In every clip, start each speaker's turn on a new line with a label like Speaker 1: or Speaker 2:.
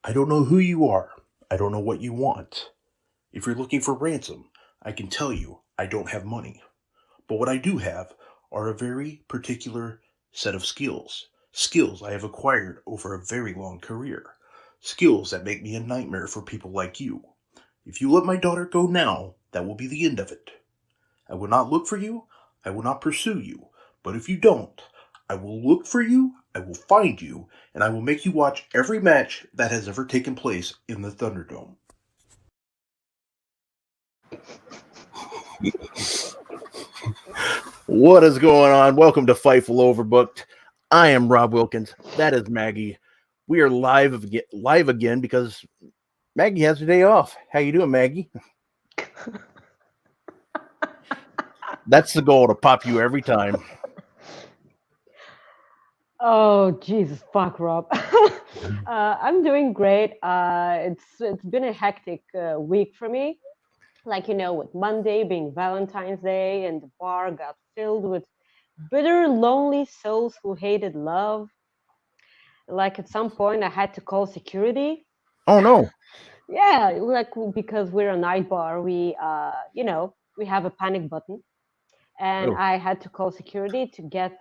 Speaker 1: I don't know who you are. I don't know what you want. If you're looking for ransom, I can tell you I don't have money. But what I do have are a very particular set of skills. Skills I have acquired over a very long career. Skills that make me a nightmare for people like you. If you let my daughter go now, that will be the end of it. I will not look for you. I will not pursue you. But if you don't, I will look for you, I will find you, and I will make you watch every match that has ever taken place in the Thunderdome. What is going on? Welcome to Fightful Overbooked. I am Rob Wilkins. That is Maggie. We are live again because Maggie has a day off. How you doing, Maggie? That's the goal, to pop you every time.
Speaker 2: Oh, Jesus, fuck, Rob. I'm doing great. It's been a hectic week for me. With Monday being Valentine's Day, and the bar got filled with bitter, lonely souls who hated love. Like, at some point, I had to call security.
Speaker 1: Oh, no.
Speaker 2: Yeah, because we're a night bar, we have a panic button. And I had to call security to get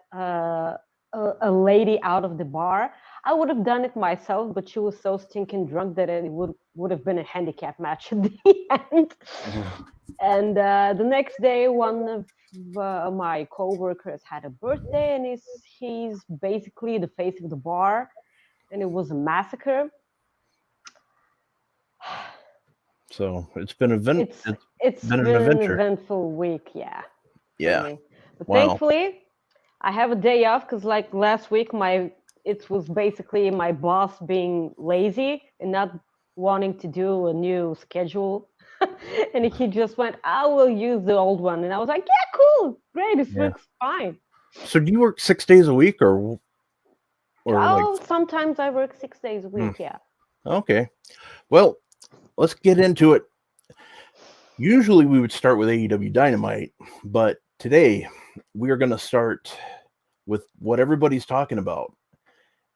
Speaker 2: a lady out of the bar. I would have done it myself, but she was so stinking drunk that it would have been a handicap match at the end. And the next day, one of my coworkers had a birthday, and he's basically the face of the bar, and it was a massacre.
Speaker 1: So it's been an
Speaker 2: It's been an eventful week, yeah.
Speaker 1: Yeah.
Speaker 2: But thankfully, I have a day off because, like, last week, it was basically my boss being lazy and not wanting to do a new schedule. And he just went, I will use the old one. And I was like, yeah, cool, great, this works fine.
Speaker 1: So do you work 6 days a week or
Speaker 2: sometimes I work 6 days a week, yeah.
Speaker 1: Okay. Well, let's get into it. Usually we would start with AEW Dynamite, but today we are going to start with what everybody's talking about,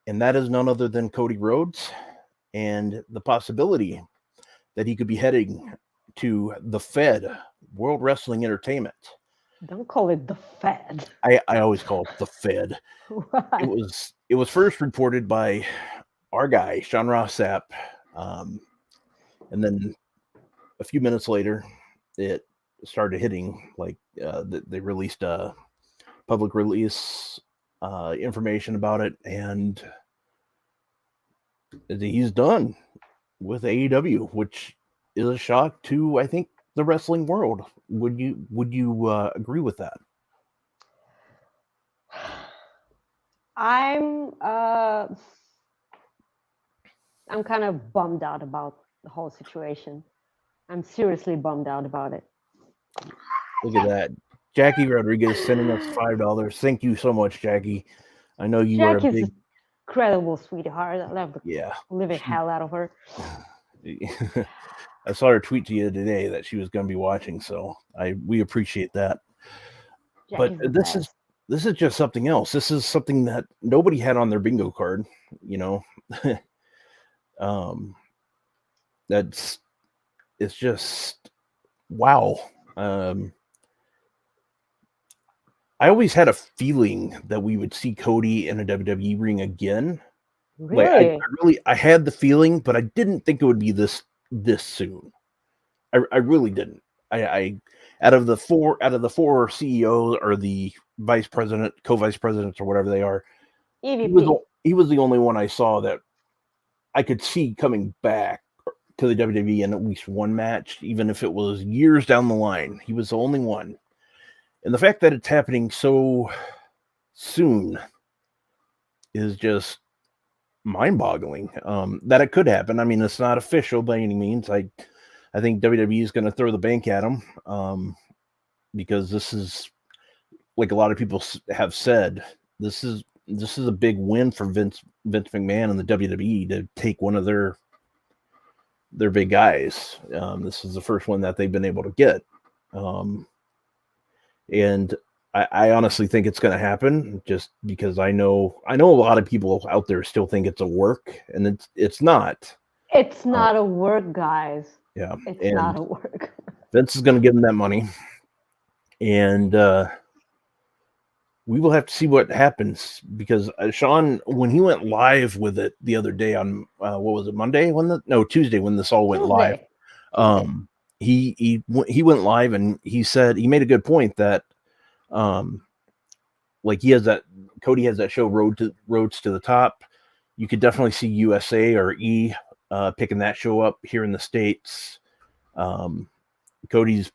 Speaker 1: and that is none other than Cody Rhodes and the possibility that he could be heading to the Fed, World Wrestling Entertainment.
Speaker 2: Don't call it the Fed.
Speaker 1: I always call it the Fed. Right. It was first reported by our guy, Sean Ross Sapp, and then a few minutes later, it started hitting. They released a public release information about it, and he's done with AEW, which is a shock to, I think, the wrestling world. Would you agree with that?
Speaker 2: I'm kind of bummed out about the whole situation. I'm seriously bummed out about it.
Speaker 1: Look at that. Jackie Rodriguez sending us $5. Thank you so much, Jackie. I know you are a big,
Speaker 2: incredible sweetheart. I love the living hell out of her.
Speaker 1: I saw her tweet to you today that she was going to be watching, so we appreciate that. Jackie's but this is just something else. This is something that nobody had on their bingo card, you know. It's just wow. I always had a feeling that we would see Cody in a WWE ring again.
Speaker 2: Really?
Speaker 1: I had the feeling, but I didn't think it would be this soon. I really didn't. I out of the four CEOs or the vice president, co-vice presidents, or whatever they are,
Speaker 2: EVP.
Speaker 1: He was the only one I saw that I could see coming back to the WWE in at least one match, even if it was years down the line. He was the only one. And the fact that it's happening so soon is just mind-boggling. That it could happen. I mean, it's not official by any means. I think WWE is going to throw the bank at him because this is, like a lot of people have said, this is a big win for Vince McMahon and the WWE to take one of their big guys. This is the first one that they've been able to get. And I honestly think it's going to happen, just because I know a lot of people out there still think it's a work, and it's not.
Speaker 2: It's not a work, guys.
Speaker 1: Yeah,
Speaker 2: It's
Speaker 1: and
Speaker 2: not a work.
Speaker 1: Vince is going to give him that money, and we will have to see what happens, because Sean, when he went live with it the other day on what was it, Tuesday, when this all went live, he went live, and he said, he made a good point that like Cody has that show Roads to the Top. You could definitely see USA or E picking that show up here in the States. Cody's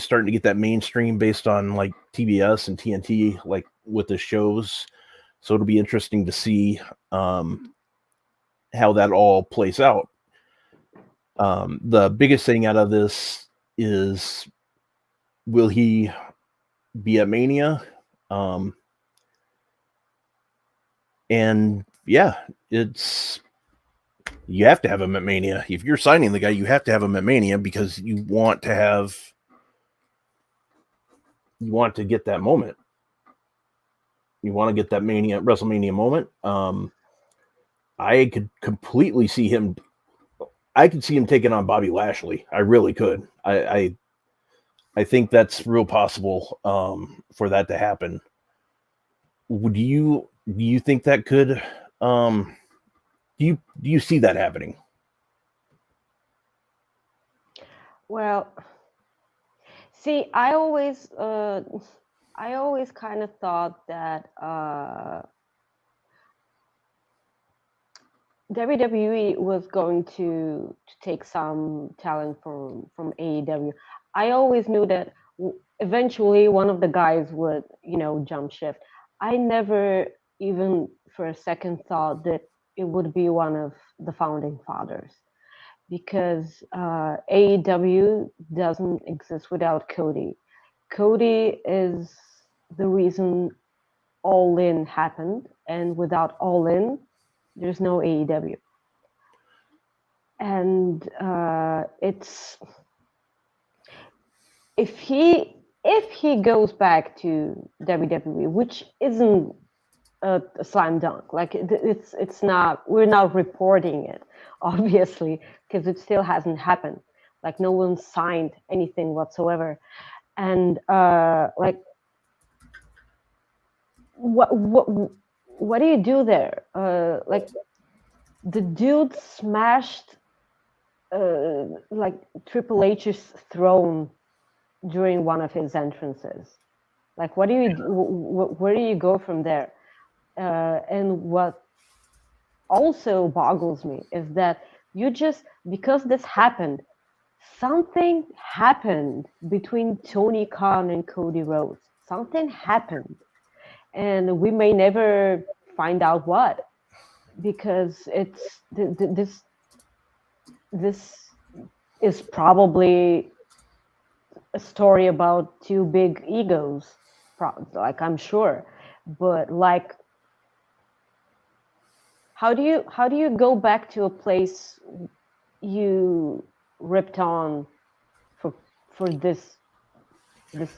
Speaker 1: starting to get that mainstream based on like TBS and TNT, like with the shows. So it'll be interesting to see how that all plays out. The biggest thing out of this is, will he be at Mania? And yeah, you have to have him at Mania. If you're signing the guy, you have to have him at Mania, because you want to get that moment. You want to get that WrestleMania moment. I could completely see him. I could see him taking on Bobby Lashley. I really could. I think that's real possible for that to happen. Do you think that could? Do you see that happening?
Speaker 2: Well, see, I always kind of thought that WWE was going to take some talent from AEW. I always knew that eventually one of the guys would, jump shift. I never even for a second thought that it would be one of the founding fathers, because AEW doesn't exist without Cody. Cody is the reason All In happened, and without All In, there's no AEW. And it's if he goes back to WWE, which isn't a slam dunk, like it's not, we're not reporting it, obviously, because it still hasn't happened. Like no one signed anything whatsoever, and like what do you do there? Like the dude smashed like Triple H's throne during one of his entrances. Like, what do you where do you go from there? And what also boggles me is that because this happened, something happened between Tony Khan and Cody Rhodes. Something happened, and we may never find out what, because it's this is probably a story about two big egos, like I'm sure, but like, how do you go back to a place you ripped on for this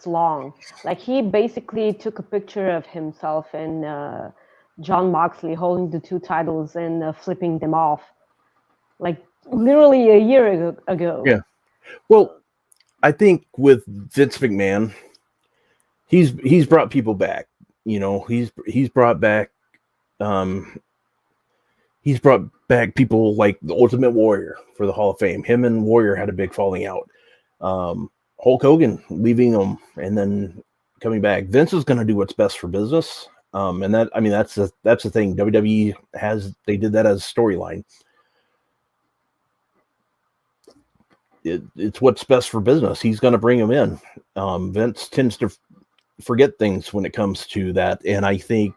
Speaker 2: long? Like, he basically took a picture of himself and John Moxley holding the two titles and flipping them off, like literally a year ago.
Speaker 1: Yeah. Well, I think with Vince McMahon, he's brought people back. He's brought back people like the Ultimate Warrior for the Hall of Fame. Him and Warrior had a big falling out. Hulk Hogan leaving them and then coming back. Vince is going to do what's best for business. And that's the thing. WWE they did that as a storyline. It's what's best for business. He's going to bring him in. Vince tends to forget things when it comes to that, and I think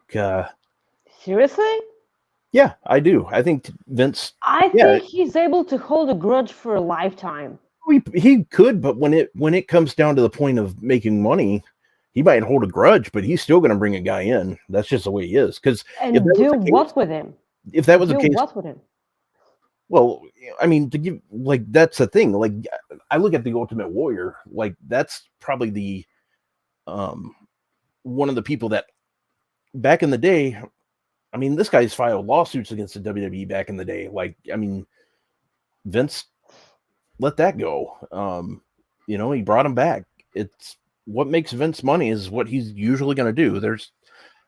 Speaker 2: seriously,
Speaker 1: yeah, I do. I think Vince.
Speaker 2: I think he's able to hold a grudge for a lifetime.
Speaker 1: He could, but when it comes down to the point of making money, he might hold a grudge, but he's still going to bring a guy in. That's just the way he is.
Speaker 2: And do what with him?
Speaker 1: If that was the case,
Speaker 2: what with him?
Speaker 1: Well, I mean, to give, like, that's the thing. Like, I look at the Ultimate Warrior, like, that's probably the one of the people that back in the day, I mean, this guy's filed lawsuits against the WWE back in the day. Like, I mean, Vince let that go. He brought him back. It's what makes Vince money is what he's usually going to do. There's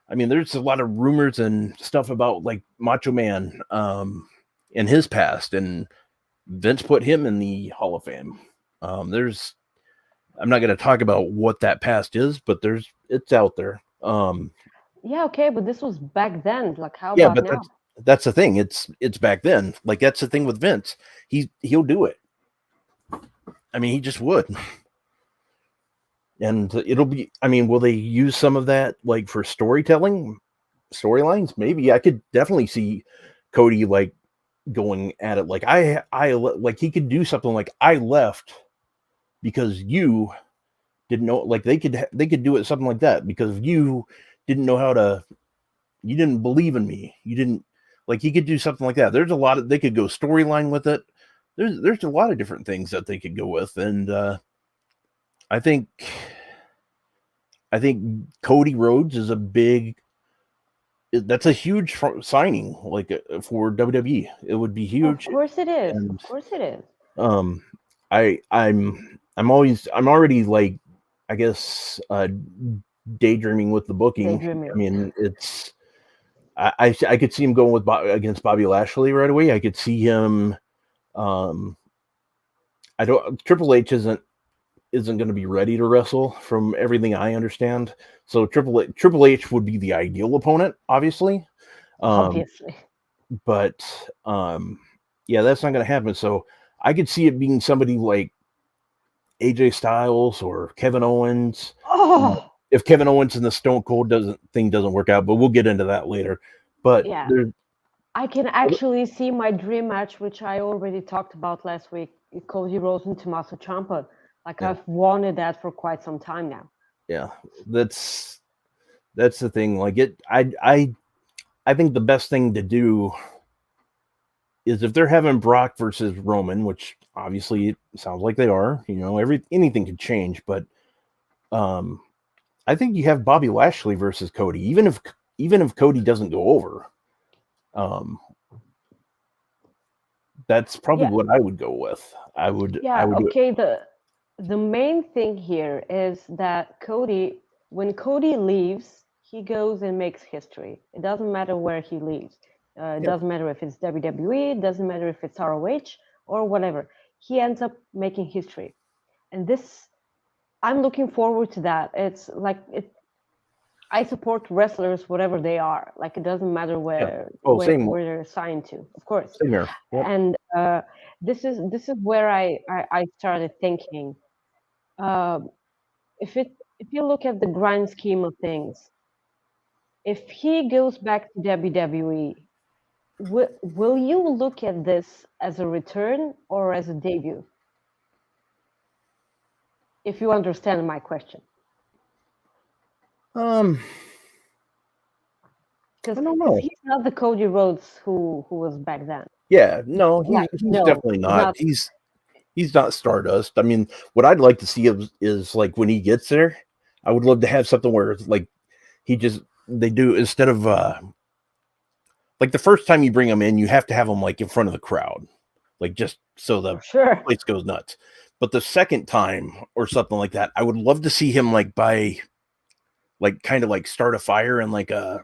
Speaker 1: a lot of rumors and stuff about like Macho Man in his past, and Vince put him in the Hall of Fame. I'm not going to talk about what that past is, but it's out there.
Speaker 2: Yeah, okay, but this was back then. Like, how
Speaker 1: Yeah,
Speaker 2: about
Speaker 1: but
Speaker 2: now?
Speaker 1: that's the thing. It's back then. Like that's the thing with Vince. He'll do it. I mean, he just would. And it'll be. I mean, will they use some of that like for storylines? Maybe. I could definitely see Cody like going at it like I like he could do something like I left because you didn't know, like they could do it something like that because you didn't know how to, you didn't believe in me, you didn't, like he could do something like that. There's a lot of, they could go storyline with it. There's a lot of different things that they could go with, and I think Cody Rhodes is that's a huge signing, like for WWE. It would be huge.
Speaker 2: Of course it is.
Speaker 1: And
Speaker 2: Of course it is.
Speaker 1: I'm already like, I guess, daydreaming with the booking.
Speaker 2: Daydreaming.
Speaker 1: I mean, I could see him going with against Bobby Lashley right away. I could see him. Triple H isn't going to be ready to wrestle from everything I understand. So Triple H would be the ideal opponent, obviously.
Speaker 2: Obviously.
Speaker 1: But yeah, that's not going to happen. So I could see it being somebody like AJ Styles or Kevin Owens.
Speaker 2: Oh,
Speaker 1: if Kevin Owens and the Stone Cold doesn't work out, but we'll get into that later. But
Speaker 2: yeah, I can actually see my dream match, which I already talked about last week, Cody Rhodes and Tommaso Ciampa. Like
Speaker 1: yeah.
Speaker 2: I've wanted that for quite some time now.
Speaker 1: Yeah, that's the thing. Like I think the best thing to do is if they're having Brock versus Roman, which obviously it sounds like they are. Anything could change, but I think you have Bobby Lashley versus Cody, even if Cody doesn't go over. That's probably what I would go with. I would.
Speaker 2: Okay. The main thing here is that when Cody leaves, he goes and makes history. It doesn't matter where he leaves. It doesn't matter if it's WWE. It doesn't matter if it's ROH or whatever. He ends up making history, and I'm looking forward to that. It's like I support wrestlers, whatever they are. Like it doesn't matter where they're assigned to, of course.
Speaker 1: Same here. Yep.
Speaker 2: And this is where I started thinking. If you look at the grand scheme of things, if he goes back to WWE, will you look at this as a return or as a debut? If you understand my question.
Speaker 1: Because
Speaker 2: he's not the Cody Rhodes who was back then.
Speaker 1: Yeah, no, he's definitely not. He's not Stardust. I mean, what I'd like to see is like when he gets there, I would love to have something where it's like they do, instead of like the first time you bring him in, you have to have him like in front of the crowd, like just so the place goes nuts. But the second time or something like that, I would love to see him like kind of like start a fire in like a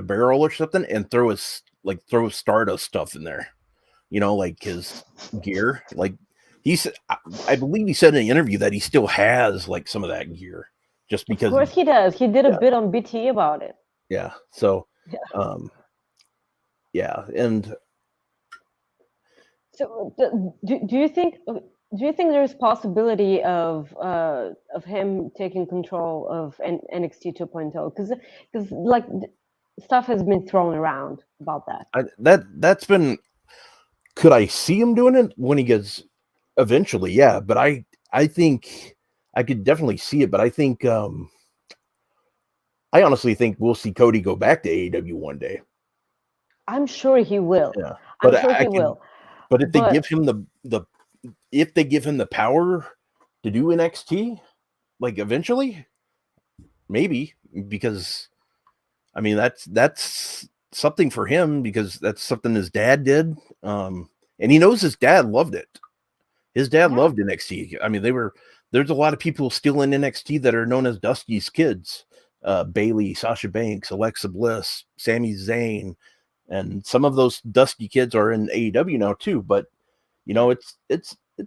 Speaker 1: barrel or something and throw Stardust stuff in there, like his gear. Like I believe he said in an interview that he still has like some of that gear, just because.
Speaker 2: Of course he does. He did a bit on BT about it.
Speaker 1: Yeah. So, yeah, and.
Speaker 2: So, do you think there's possibility of him taking control of NXT 2.0? Because like stuff has been thrown around about that.
Speaker 1: That's been. Could I see him doing it when he gets eventually? Yeah, but I think I could definitely see it. But I think I honestly think we'll see Cody go back to AEW one day.
Speaker 2: I'm sure he will.
Speaker 1: Yeah,
Speaker 2: but I'm sure he will.
Speaker 1: But if they give him the power to do NXT, like eventually, maybe, because I mean, that's something for him because that's something his dad did. And he knows his dad loved it. His dad loved NXT. I mean, there's a lot of people still in NXT that are known as Dusty's kids. Bailey, Sasha Banks, Alexa Bliss, Sami Zayn, and some of those Dusty kids are in AEW now too. But it's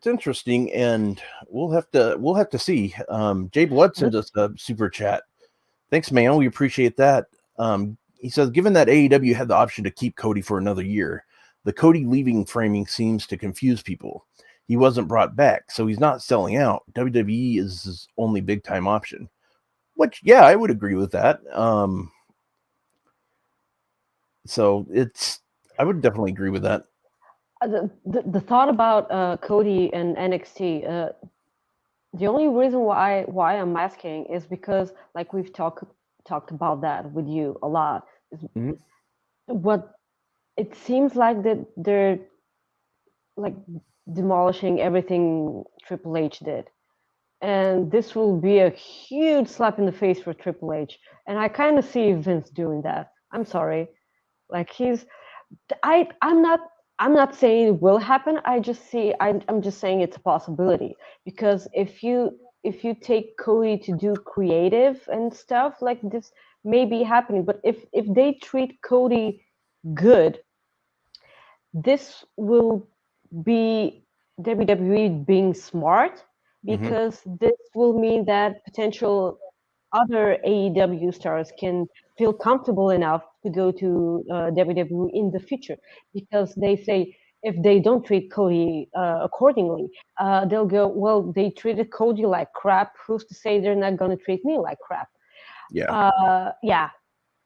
Speaker 1: interesting, and we'll have to see. Jay Blood sent us a super chat. Thanks, man. We appreciate that. He says, given that AEW had the option to keep Cody for another year, the Cody leaving framing seems to confuse people. He wasn't brought back, so he's not selling out. WWE is his only big time option. Which, yeah, I would agree with that. So I would definitely agree with that.
Speaker 2: The thought about Cody and NXT, the only reason why I'm asking is because, like, we've talked about that with you a lot. What it seems like that they're like demolishing everything Triple H did, and this will be a huge slap in the face for Triple H. And I kind of see Vince doing that. I'm sorry, like I'm not saying it will happen. I'm just saying it's a possibility, because if you take Cody to do creative and stuff, like, this may be happening. But if they treat Cody good, this will be WWE being smart, because this will mean that potential other AEW stars can feel comfortable enough to go to WWE in the future, because they say if they don't treat Cody accordingly, they'll go, well, they treated Cody like crap. Who's to say they're not going to treat me like crap? Yeah.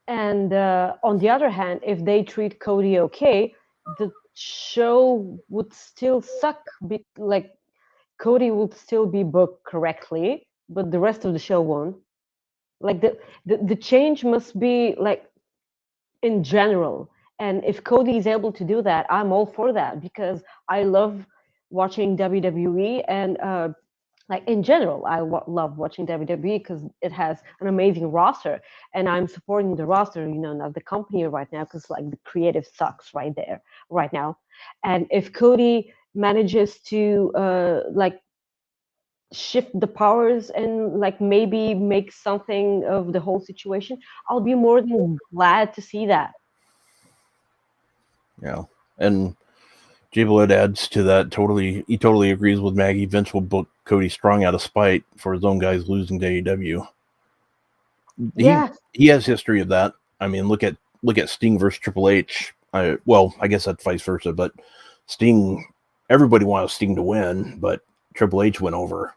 Speaker 2: And on the other hand, if they treat Cody okay, the show would still suck. Like, Cody would still be booked correctly, but the rest of the show won't. Like, the change must be, like, in general. And if Cody is able to do that, I'm all for that, because I love watching WWE. And like, in general, I love watching WWE because it has an amazing roster, and I'm supporting the roster, not the company right now, because, like, the creative sucks right now. And if Cody manages to like shift the powers and, like, maybe make something of the whole situation, I'll be more than glad to see that.
Speaker 1: Yeah, and Jay Blood adds to that. He totally agrees with Maggie. Vince will book Cody Strong out of spite for his own guys losing to AEW. He has history of that. I mean, look at Sting versus Triple H. I guess that's vice versa, but Sting, everybody wanted Sting to win, but Triple H went over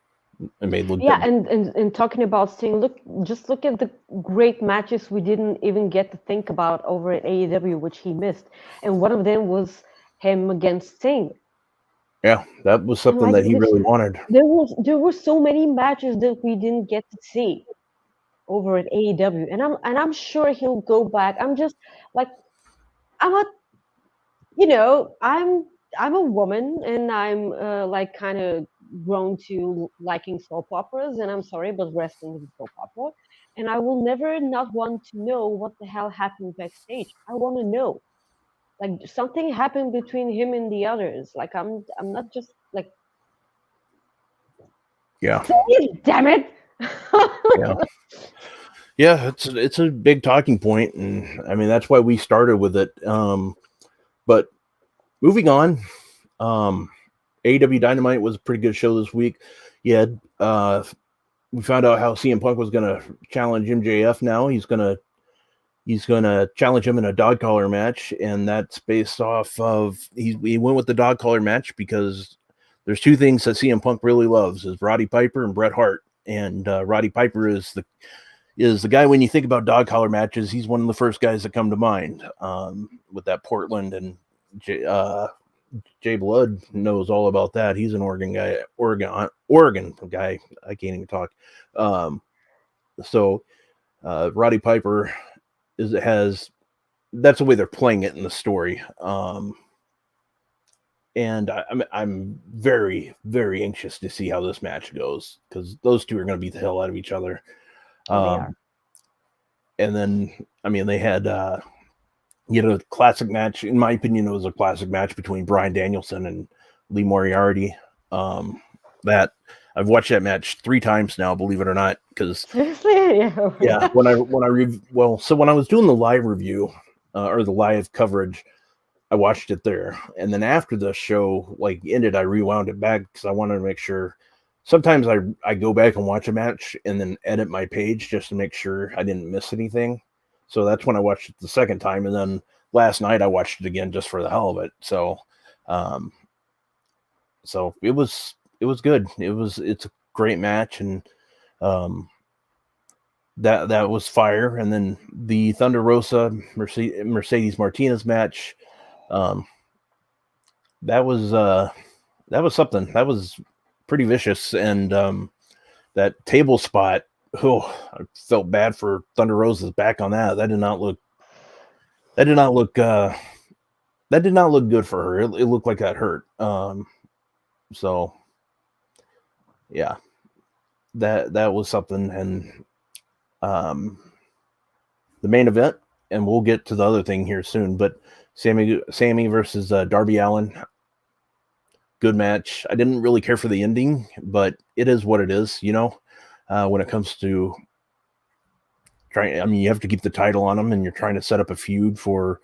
Speaker 1: and made look.
Speaker 2: Yeah, and talking about Sting, look at the great matches we didn't even get to think about over at AEW, which he missed, and one of them was him against Sting.
Speaker 1: Yeah, that was something that he really wanted.
Speaker 2: There were so many matches that we didn't get to see over at AEW, and I'm sure he'll go back. I'm just like, I'm a I'm a woman, and I'm like, kind of grown to liking soap operas, and I'm sorry, but wrestling is a soap opera, and I will never not want to know what the hell happened backstage. I want to know, like, something happened between him and the others. Like, I'm not just like,
Speaker 1: yeah,
Speaker 2: damn it.
Speaker 1: Yeah, it's a big talking point, and I mean that's why we started with it. But moving on, AEW Dynamite was a pretty good show this week. We found out how CM Punk was going to challenge MJF. Now he's going to challenge him in a dog collar match, and that's based off of he went with the dog collar match because there's two things that CM Punk really loves: is Roddy Piper and Bret Hart. And Roddy Piper is the guy, when you think about dog collar matches, he's one of the first guys that come to mind, with that Portland, and Jay Blood knows all about that. He's an Oregon guy. I can't even talk. So Roddy Piper that's the way they're playing it in the story. And I'm very, very anxious to see how this match goes, because those two are going to beat the hell out of each other.
Speaker 2: They are.
Speaker 1: And then, I mean, they had a classic match. In my opinion, it was a classic match between Bryan Danielson and Lee Moriarty. That I've watched that match 3 times now, believe it or not. Because
Speaker 2: seriously,
Speaker 1: yeah, when I was doing the live review or the live coverage, I watched it there, and then after the show ended, I rewound it back because I wanted to make sure. Sometimes I go back and watch a match and then edit my page just to make sure I didn't miss anything. So that's when I watched it the second time, and then last night I watched it again just for the hell of it. So, so it was good. It's a great match, and that was fire. And then the Thunder Rosa Mercedes Martinez match, that was something. That was pretty vicious. And that table spot, I felt bad for Thunder Rosa's back on that. That did not look good for her. It looked like that hurt. So yeah, that was something. And the main event, and we'll get to the other thing here soon, but Sammy versus Darby Allin. Good match. I didn't really care for the ending, but it is what it is, when it comes to you have to keep the title on them, and you're trying to set up a feud for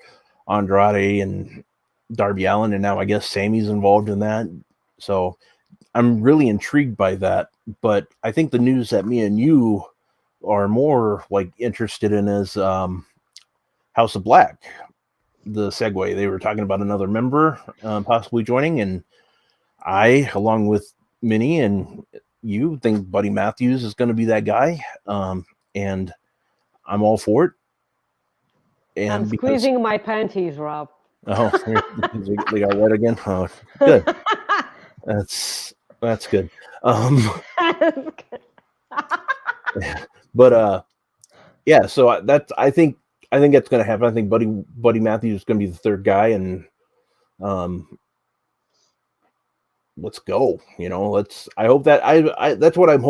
Speaker 1: Andrade and Darby Allin, and now I guess Sammy's involved in that. So I'm really intrigued by that, but I think the news that me and you are more interested in is House of Black. The segue, they were talking about another member possibly joining, and I, along with Minnie and you, think Buddy Matthews is going to be that guy, and I'm all for it. And
Speaker 2: I'm squeezing my panties, Rob.
Speaker 1: Oh, they got wet again. Oh, good. That's good. But yeah. So I think that's going to happen. I think Buddy Matthews is going to be the third guy, and let's go. I hope that I that's what I'm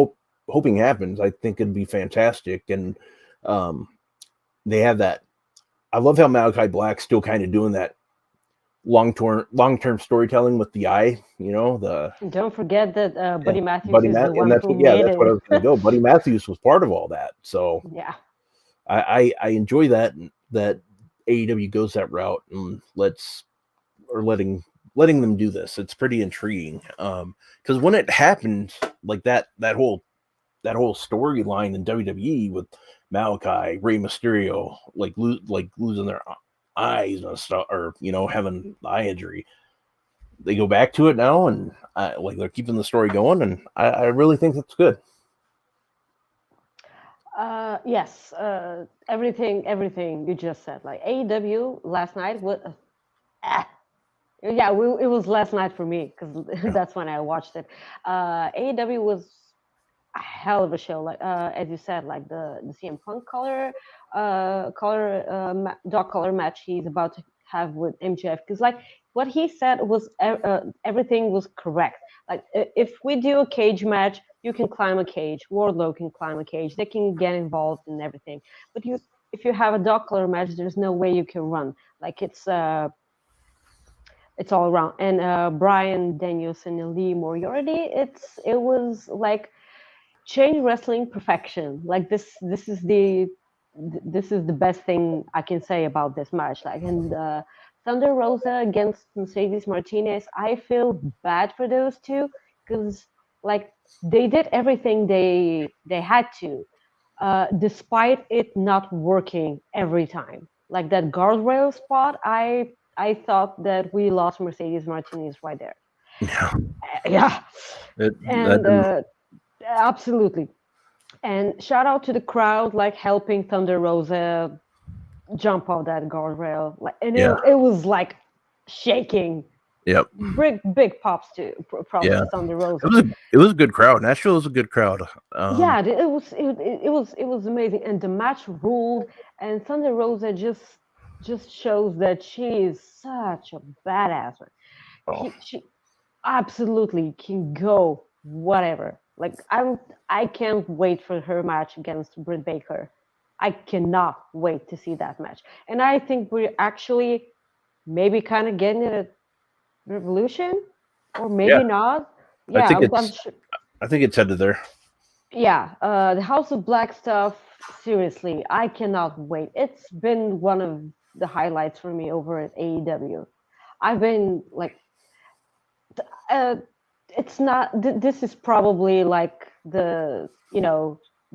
Speaker 1: hoping happens. I think it'd be fantastic, and they have that. I love how Malachi Black's still kind of doing that long-term storytelling with the eye.
Speaker 2: Don't forget that Buddy Matthews
Speaker 1: Buddy
Speaker 2: is the one
Speaker 1: that's
Speaker 2: who
Speaker 1: what
Speaker 2: made
Speaker 1: that's
Speaker 2: it.
Speaker 1: what I was going to go. Buddy Matthews was part of all that, so
Speaker 2: yeah,
Speaker 1: I enjoy that AEW goes that route and letting them do this. It's pretty intriguing because when it happened, like that whole storyline in WWE with Malachi, Rey Mysterio, losing their eyes and stuff, or having the eye injury. They go back to it now, and they're keeping the story going, and I really think that's good.
Speaker 2: Yes, everything you just said. Like AEW last night was, yeah, it was last night for me because that's when I watched it. AEW was a hell of a show. Like as you said, like the CM Punk dog collar match he's about to have with MJF, because like what he said was everything was correct. Like if we do a cage match, you can climb a cage. Wardlow can climb a cage. They can get involved in everything. But if you have a dog collar match, there's no way you can run. Like it's all around. And Bryan Danielson and Lee Moriarty, it was like chain wrestling perfection. Like this is the best thing I can say about this match. Like, and Thunder Rosa against Mercedes Martinez, I feel bad for those two because like they did everything they had to, despite it not working every time. Like that guardrail spot, I thought that we lost Mercedes Martinez right there. Yeah, absolutely. And shout out to the crowd, like helping Thunder Rosa jump off that guardrail. Like, and it was like shaking.
Speaker 1: Yep.
Speaker 2: Big props to Thunder Rosa.
Speaker 1: It was a good crowd. Nashville was a good crowd.
Speaker 2: Yeah, it was amazing, and the match ruled. And Thunder Rosa just shows that she is such a badass. She absolutely can go whatever. Like I can't wait for her match against Britt Baker. I cannot wait to see that match. And I think we're actually maybe kind of getting it at Revolution, or maybe not.
Speaker 1: I
Speaker 2: Yeah,
Speaker 1: think
Speaker 2: I'm
Speaker 1: it's
Speaker 2: sure.
Speaker 1: I think it's headed there.
Speaker 2: Yeah, the House of Black stuff. Seriously, I cannot wait. It's been one of the highlights for me over at AEW. I've been like, uh, it's not. This is probably like the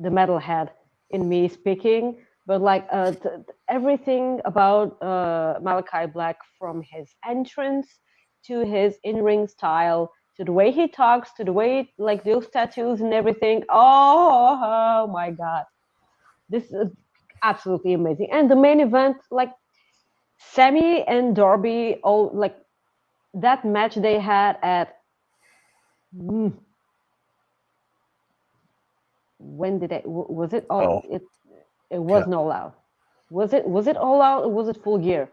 Speaker 2: metalhead in me speaking, but like everything about Malachi Black, from his entrance to his in-ring style to the way he talks to the way, like, those tattoos and everything. Oh my god, this is absolutely amazing. And the main event, like Sammy and Darby, all like that match they had at, mm, when did it, was it all
Speaker 1: Oh,
Speaker 2: it
Speaker 1: God.
Speaker 2: wasn't all out. Was it all out, or was it Full Gear?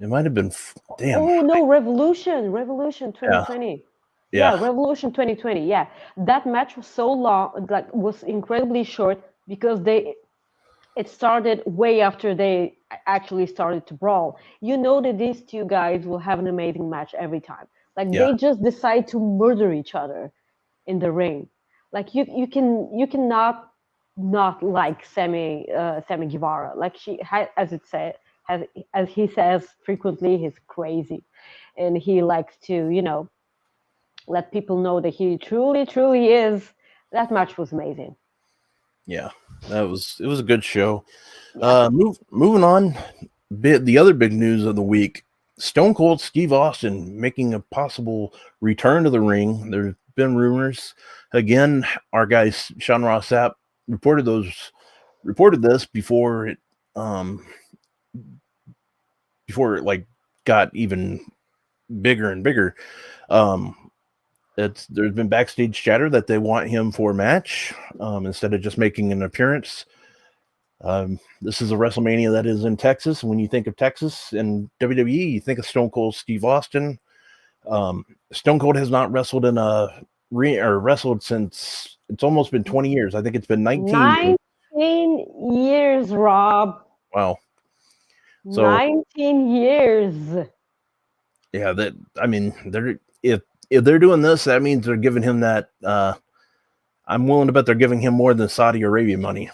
Speaker 1: It might have been. Damn.
Speaker 2: Oh no, Revolution
Speaker 1: Yeah.
Speaker 2: 2020. Yeah,
Speaker 1: Yeah.
Speaker 2: Revolution 2020. Yeah, that match was so long, like was incredibly short, because it started way after they actually started to brawl. You know that these two guys will have an amazing match every time. Like,
Speaker 1: Yeah.
Speaker 2: they just decide to murder each other in the ring. Like, you cannot not like Sammy Guevara. Like, as it said, as he says frequently, he's crazy, and he likes to let people know that he truly is. That match was amazing.
Speaker 1: Yeah. It was a good show.
Speaker 2: Yeah.
Speaker 1: Moving on. The other big news of the week: Stone Cold Steve Austin making a possible return to the ring. There's been rumors. Again, our guy Sean Ross Sapp reported this um before it like got even bigger and bigger. Um, there's been backstage chatter that they want him for a match instead of just making an appearance. This is a WrestleMania that is in Texas. When you think of Texas and WWE, you think of Stone Cold Steve Austin. Stone Cold has not wrestled in a wrestled since it's almost been 20 years. I think it's been 19 years.
Speaker 2: 19 years, Rob.
Speaker 1: Wow. So
Speaker 2: 19 years.
Speaker 1: yeah, that I mean, if they're doing this, that means they're giving him that. I'm willing to bet they're giving him more than Saudi Arabia money.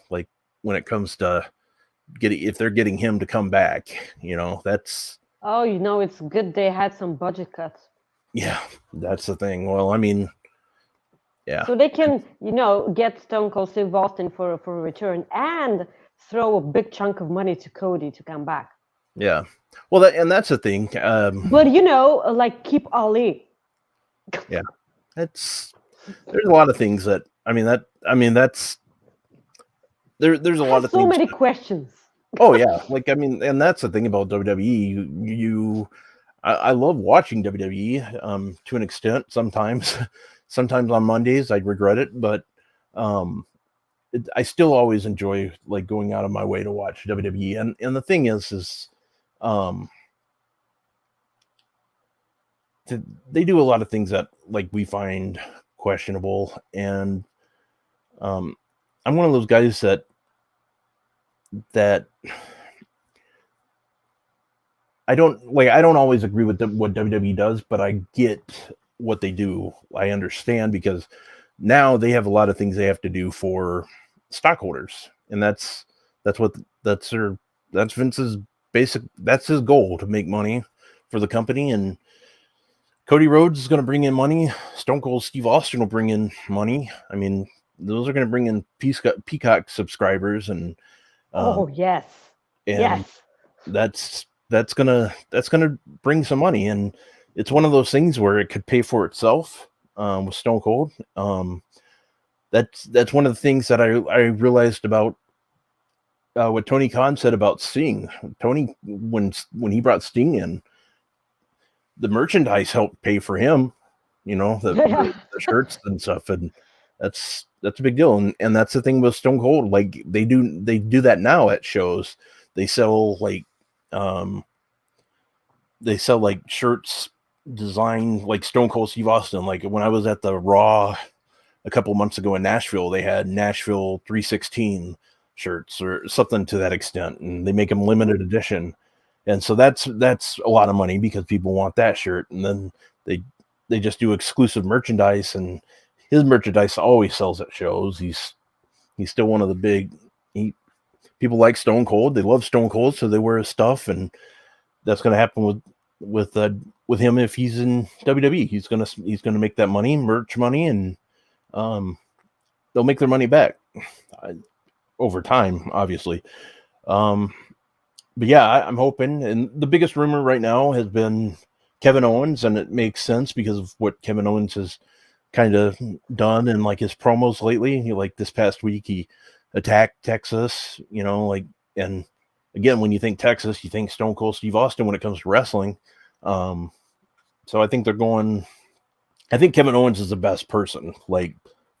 Speaker 1: Like when it comes to if they're getting him to come back, that's
Speaker 2: Oh, it's good they had some budget cuts.
Speaker 1: yeah, that's the thing. Well, I mean, yeah,
Speaker 2: So they can, get Stone Cold Steve Austin for a return, and throw a big chunk of money to Cody to come back.
Speaker 1: yeah. Well, that's the thing.
Speaker 2: But like, keep Ali.
Speaker 1: Yeah, there's a lot of things that that's there's a lot of
Speaker 2: So
Speaker 1: things.
Speaker 2: many questions.
Speaker 1: Oh yeah, like and that's the thing about WWE. I love watching WWE to an extent. Sometimes on Mondays I regret it, but I still always enjoy like going out of my way to watch WWE. And the thing is they do a lot of things that like we find questionable, and I'm one of those guys that I don't always agree with what WWE does, but I get what they do. I understand, because now they have a lot of things they have to do for stockholders, and that's Vince's that's his goal, to make money for the company. And Cody Rhodes is going to bring in money. Stone Cold Steve Austin will bring in money. I mean, those are going to bring in Peacock subscribers, and
Speaker 2: Oh, yes.
Speaker 1: and
Speaker 2: Yes.
Speaker 1: that's gonna bring some money. And it's one of those things where it could pay for itself with Stone Cold. That's one of the things that I realized about what Tony Khan said about Sting. Tony, when he brought Sting in, the merchandise helped pay for him, the shirts and stuff, and that's a big deal. And that's the thing with Stone Cold. Like they do that now at shows. They sell like shirts designed like Stone Cold Steve Austin. Like when I was at the Raw a couple months ago in Nashville, they had Nashville 316 shirts or something to that extent, and they make them limited edition. And so that's a lot of money because people want that shirt, and then they just do exclusive merchandise, and his merchandise always sells at shows. He's still one of the big. People like Stone Cold. They love Stone Cold, so they wear his stuff, and that's going to happen with him if he's in WWE. He's gonna make that money, merch money, and they'll make their money back over time, obviously. But yeah, I'm hoping. And the biggest rumor right now has been Kevin Owens, and it makes sense because of what Kevin Owens has kind of done in like his promos lately. Like this past week, he attacked Texas, and again, when you think Texas, you think Stone Cold Steve Austin when it comes to wrestling. So I think I think Kevin Owens is the best person,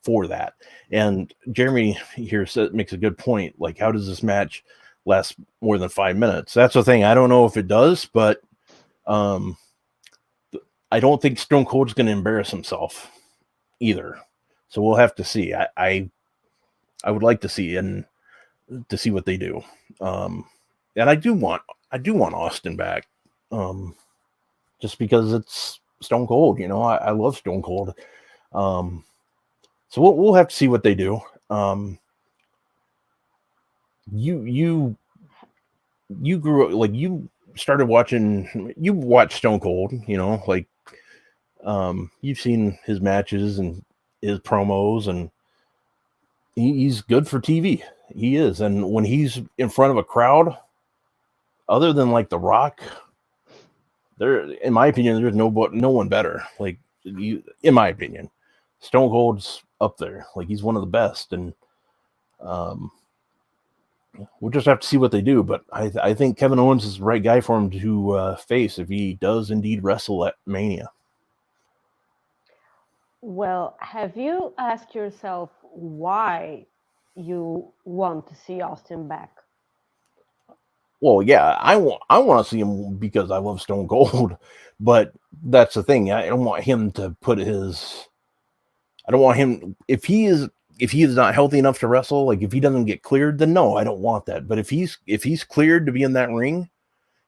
Speaker 1: for that. And Jeremy here makes a good point. Like, how does this match last more than 5 minutes? That's the thing. I don't know if it does, but I don't think Stone Cold's going to embarrass himself either. So we'll have to see. I would like to see what they do. And I do want Austin back. Just because it's Stone Cold, I love Stone Cold. So we'll have to see what they do. You grew up, like, you started watching. You watched Stone Cold, you've seen his matches and his promos, and he's good for TV. He is, and when he's in front of a crowd, other than like The Rock, in my opinion, there's no one better. Like, in my opinion, Stone Cold's up there. Like, he's one of the best, and we'll just have to see what they do. But I think Kevin Owens is the right guy for him to face if he does indeed wrestle at Mania.
Speaker 2: Well, have you asked yourself why you want to see Austin back?
Speaker 1: Well, yeah, I want to see him because I love Stone Cold, but that's the thing. I don't want him to put his. I don't want him if he is not healthy enough to wrestle. Like, if he doesn't get cleared, then no, I don't want that. But if he's cleared to be in that ring,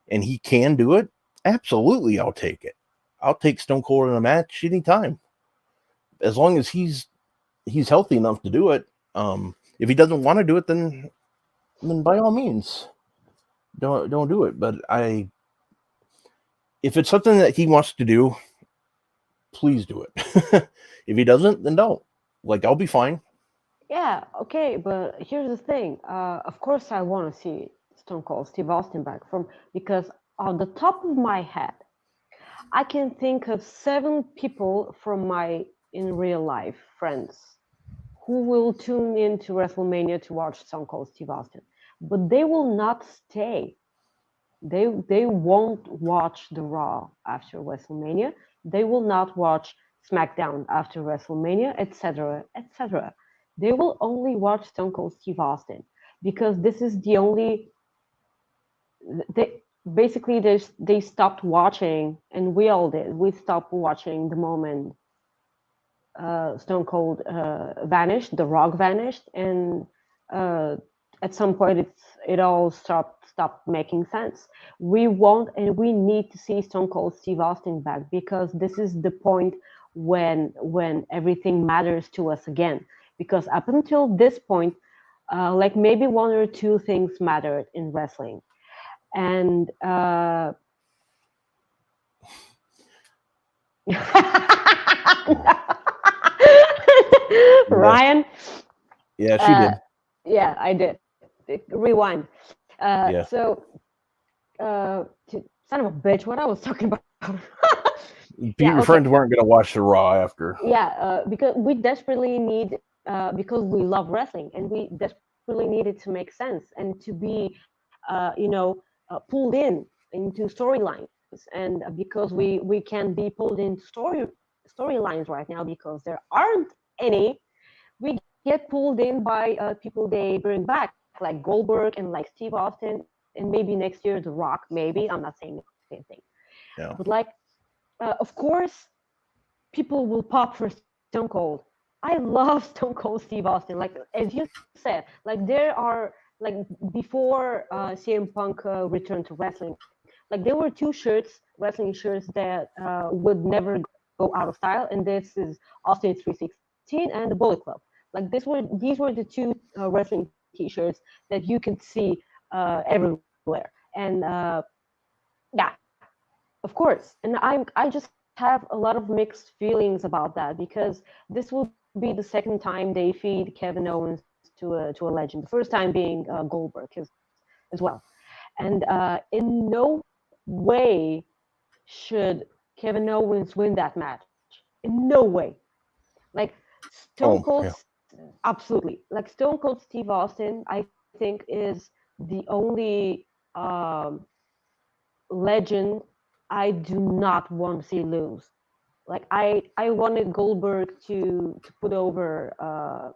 Speaker 1: and he can do it, absolutely, I'll take it. I'll take Stone Cold in a match anytime, as long as he's healthy enough to do it. If he doesn't want to do it, then by all means, don't do it. But if it's something that he wants to do, please do it. If he doesn't, then don't. Like, I'll be fine.
Speaker 2: Yeah, okay, but here's the thing. Of course, I want to see Stone Cold Steve Austin back because on the top of my head, I can think of 7 people from my in real life friends who will tune in to WrestleMania to watch Stone Cold Steve Austin, but they will not stay. They won't watch the Raw after WrestleMania. They will not watch SmackDown after WrestleMania, etc., etc. They will only watch Stone Cold Steve Austin because this is the only. They basically they stopped watching, and we all did. We stopped watching the moment Stone Cold vanished, The Rock vanished, and at some point it all stopped making sense. We want and we need to see Stone Cold Steve Austin back because this is the point when everything matters to us again. Because up until this point, like maybe 1 or 2 things mattered in wrestling, and Ryan.
Speaker 1: Yeah, she did.
Speaker 2: Yeah, I did. Rewind.
Speaker 1: Yeah.
Speaker 2: So, son of a bitch, what I was talking about.
Speaker 1: Your friends weren't going to watch the Raw after.
Speaker 2: Yeah, because we desperately need, because we love wrestling, and we desperately need it to make sense and to be, pulled into storylines. And because we can be pulled into storylines right now because there aren't any, we get pulled in by people they bring back, like Goldberg and like Steve Austin, and maybe next year The Rock. Maybe, I'm not saying anything,
Speaker 1: Yeah.
Speaker 2: but like, of course, people will pop for Stone Cold. I love Stone Cold Steve Austin. Like as you said, like there are like before CM Punk returned to wrestling, like there were two shirts, wrestling shirts that would never go out of style, and this is Austin 316 and the Bullet Club. Like these were the two wrestling T-shirts that you could see everywhere, and yeah, of course. And I just have a lot of mixed feelings about that because this will be the second time they feed Kevin Owens to a legend. The first time being Goldberg as well. And in no way should Kevin Owens win that match. In no way. Like Stone Cold, absolutely. Like Stone Cold Steve Austin, I think is the only legend I do not want to see lose. Like I wanted Goldberg to put over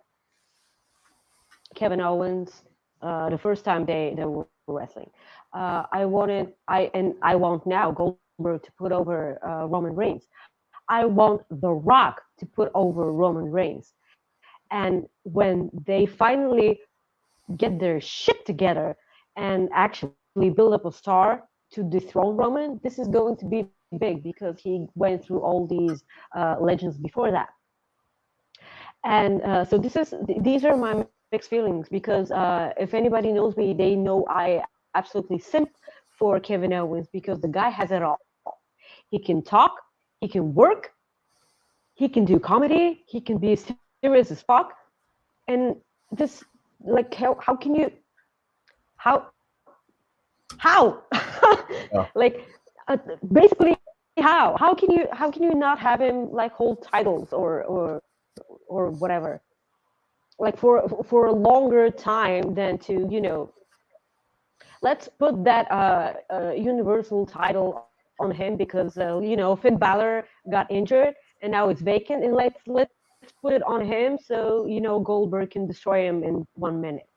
Speaker 2: Kevin Owens the first time they were wrestling. I want now Goldberg to put over Roman Reigns. I want The Rock to put over Roman Reigns. And when they finally get their shit together and actually build up a star to dethrone Roman, this is going to be big because he went through all these legends before that. And so these are my mixed feelings because if anybody knows me, they know I absolutely simp for Kevin Owens because the guy has it all. He can talk, he can work, he can do comedy, he can be serious as fuck, and this like how can you how like basically how can you not have him like hold titles or whatever like for a longer time than to let's put that universal title on him because Finn Balor got injured and now it's vacant, and let's put it on him so Goldberg can destroy him in 1 minute.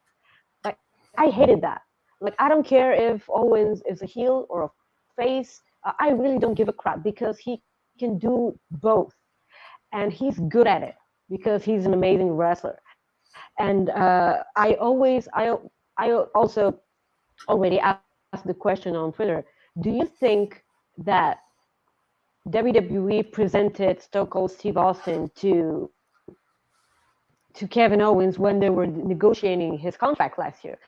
Speaker 2: Like I hated that. Like I don't care if Owens is a heel or a face. I really don't give a crap because he can do both, and he's good at it because he's an amazing wrestler. And I also already asked the question on Twitter. Do you think that WWE presented Stone Cold Steve Austin to Kevin Owens when they were negotiating his contract last year?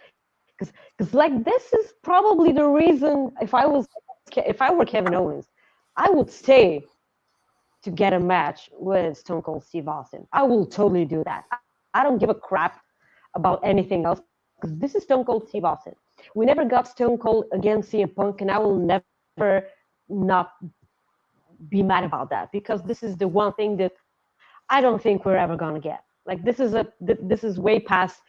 Speaker 2: Because like this is probably the reason if I were Kevin Owens, I would stay to get a match with Stone Cold Steve Austin. I will totally do that. I don't give a crap about anything else because this is Stone Cold Steve Austin. We never got Stone Cold against CM Punk, and I will never not be mad about that because this is the one thing that I don't think we're ever gonna get. Like this is way past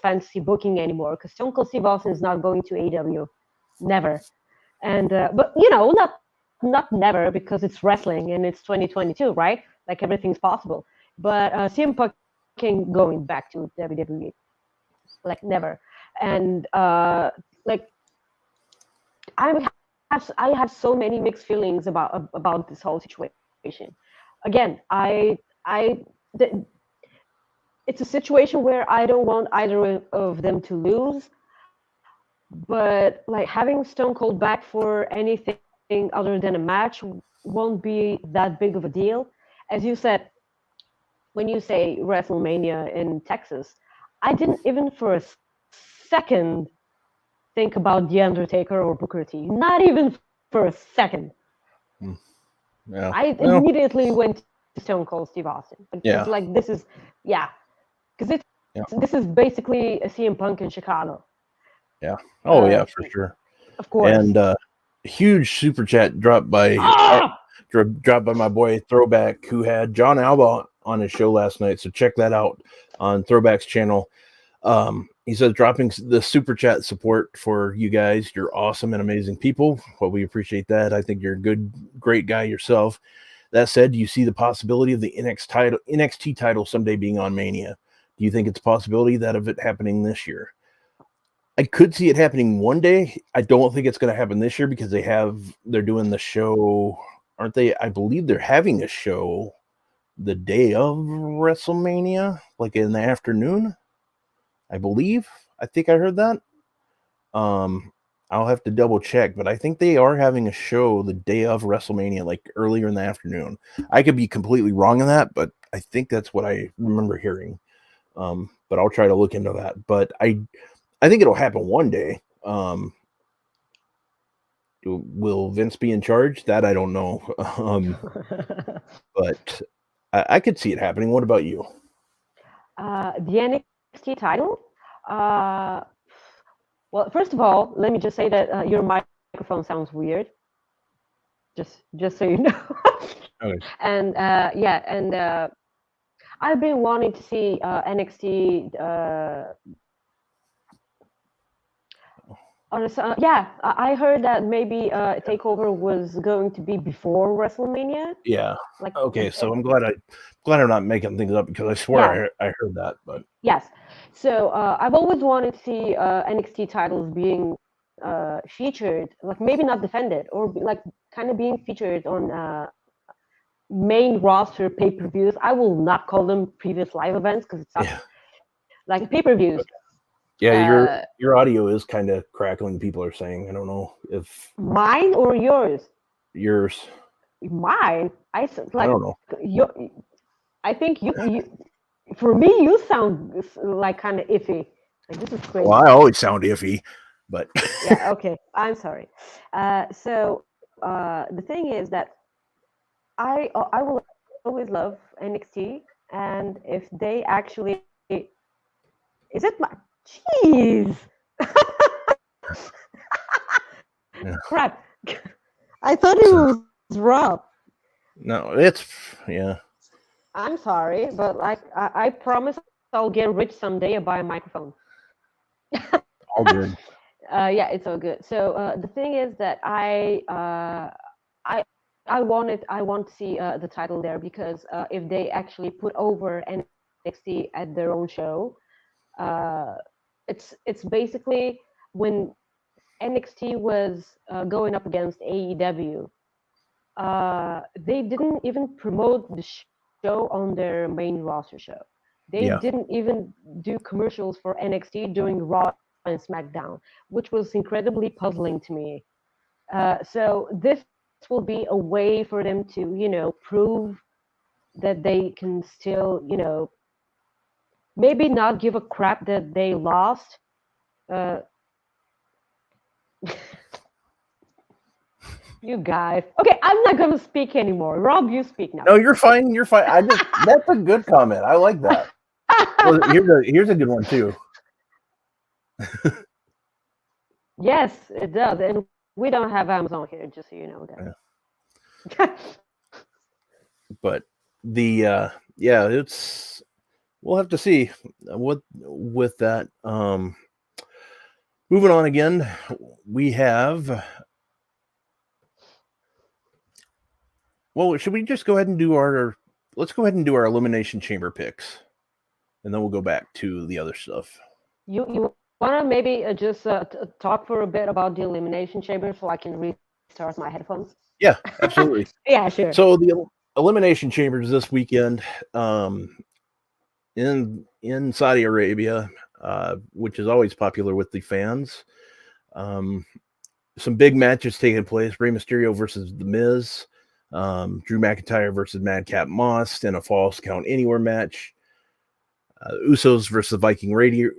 Speaker 2: fantasy booking anymore because Stone Cold Steve Austin is not going to AEW, never. And but not never because it's wrestling and it's 2022, right? Like everything's possible. But CM Punk ain't going back to WWE, like never. And like I have so many mixed feelings about this whole situation. Again, it's a situation where I don't want either of them to lose, but like having Stone Cold back for anything other than a match won't be that big of a deal. As you said, when you say WrestleMania in Texas, I didn't even for a second think about The Undertaker or Booker T. Not even for a second.
Speaker 1: Yeah.
Speaker 2: I immediately went to Stone Cold Steve Austin. Like this is because this is basically a CM Punk in Chicago.
Speaker 1: Yeah. Oh yeah, for sure.
Speaker 2: Of course.
Speaker 1: And huge super chat dropped by my boy Throwback, who had John Alba on his show last night. So check that out on Throwback's channel. He says dropping the super chat support for you guys. You're awesome and amazing people. Well, we appreciate that. I think you're a great guy yourself. That said, do you see the possibility of the NXT title someday being on Mania? Do you think it's a possibility that of it happening this year? I could see it happening one day. I don't think it's going to happen this year because they're doing the show, aren't they? I believe they're having a show the day of WrestleMania, like in the afternoon, I believe. I think I heard that. I'll have to double check, but I think they are having a show the day of WrestleMania, like earlier in the afternoon. I could be completely wrong on that, but I think that's what I remember hearing. But I'll try to look into that. But I think it'll happen one day. Will Vince be in charge? That I don't know. But I could see it happening. What about you?
Speaker 2: The NXT title? Well, first of all, let me just say that your microphone sounds weird. Just so you know.
Speaker 1: Okay.
Speaker 2: And I've been wanting to see NXT. I heard that maybe Takeover was going to be before WrestleMania.
Speaker 1: Yeah.
Speaker 2: Like,
Speaker 1: okay, so I'm glad I'm not making things up because I swear I heard that. But
Speaker 2: yes, so I've always wanted to see NXT titles being featured, like maybe not defended, or like kind of being featured on main roster pay-per-views. I will not call them previous live events because it's not like pay-per-views.
Speaker 1: Yeah, your audio is kind of crackling. People are saying, I don't know if
Speaker 2: mine or yours.
Speaker 1: Yours.
Speaker 2: Mine. I
Speaker 1: don't know.
Speaker 2: I think you. For me, you sound like kind of iffy. Like, this is crazy.
Speaker 1: Well, I always sound iffy, but
Speaker 2: yeah. Okay, I'm sorry. So the thing is that I will always love NXT, and if they actually, is it my jeez? Crap! I thought it was Rob.
Speaker 1: No, it's
Speaker 2: I'm sorry, but like I promise I'll get rich someday and buy a microphone.
Speaker 1: all good.
Speaker 2: Yeah, it's all good. So the thing is that I want to see the title there because if they actually put over NXT at their own show, it's basically when NXT was going up against AEW. They didn't even promote the show on their main roster show. They didn't even do commercials for NXT during Raw and SmackDown, which was incredibly puzzling to me. So this will be a way for them to, prove that they can still, maybe not give a crap that they lost. You guys. Okay, I'm not going to speak anymore. Rob, you speak now.
Speaker 1: No, you're fine. You're fine. That's a good comment. I like that. Well, here's a good one too.
Speaker 2: Yes, it does. And we don't have Amazon here, just so you know that.
Speaker 1: Yeah. But it's we'll have to see what with that. Moving on again, we have. Well, should we just go ahead and do our? Let's go ahead and do our Elimination Chamber picks, and then we'll go back to the other stuff.
Speaker 2: You want to maybe just talk for a bit about the Elimination Chamber so I can restart my headphones?
Speaker 1: Yeah, absolutely.
Speaker 2: Yeah, sure.
Speaker 1: So the Elimination Chambers this weekend in Saudi Arabia, which is always popular with the fans. Some big matches taking place. Rey Mysterio versus The Miz. Drew McIntyre versus Madcap Moss in a Falls Count Anywhere match. Usos versus Viking Raiders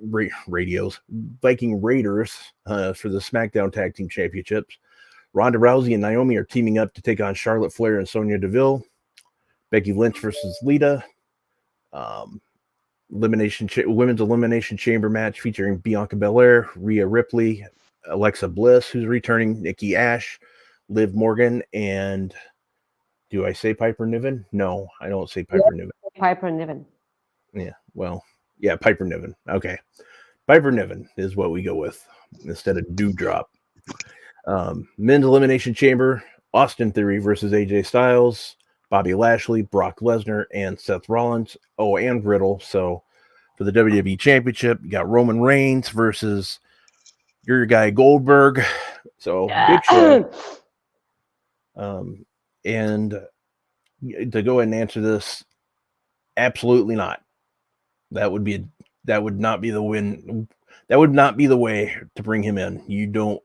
Speaker 1: for the SmackDown Tag Team Championships. Ronda Rousey and Naomi are teaming up to take on Charlotte Flair and Sonya Deville. Becky Lynch versus Lita. Women's Elimination Chamber match featuring Bianca Belair, Rhea Ripley, Alexa Bliss, who's returning, Nikki Ash, Liv Morgan, and do I say Piper Niven? No, I don't say Piper Niven.
Speaker 2: Piper Niven.
Speaker 1: Yeah, well, yeah, Piper Niven. Okay. Piper Niven is what we go with instead of Dewdrop. Men's Elimination Chamber, Austin Theory versus AJ Styles, Bobby Lashley, Brock Lesnar, and Seth Rollins. Oh, and Riddle. So for the WWE Championship, you got Roman Reigns versus your guy Goldberg. So good show. And to go ahead and answer this, Absolutely not. That would not be the win. That would not be the way to bring him in. You don't,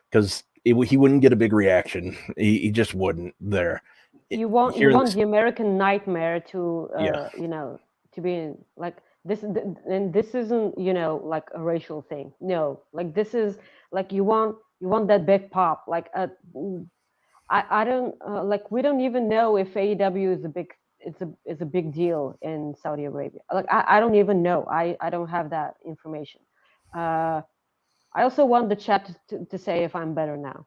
Speaker 1: because he wouldn't get a big reaction. He just wouldn't there.
Speaker 2: You want the American Nightmare to to be like this, and this isn't like a racial thing. No, like this is like you want that big pop. Like I don't like we don't even know if AEW is a big deal in Saudi Arabia. Like I don't even know. I don't have that information. I also want the chat to say if I'm better now.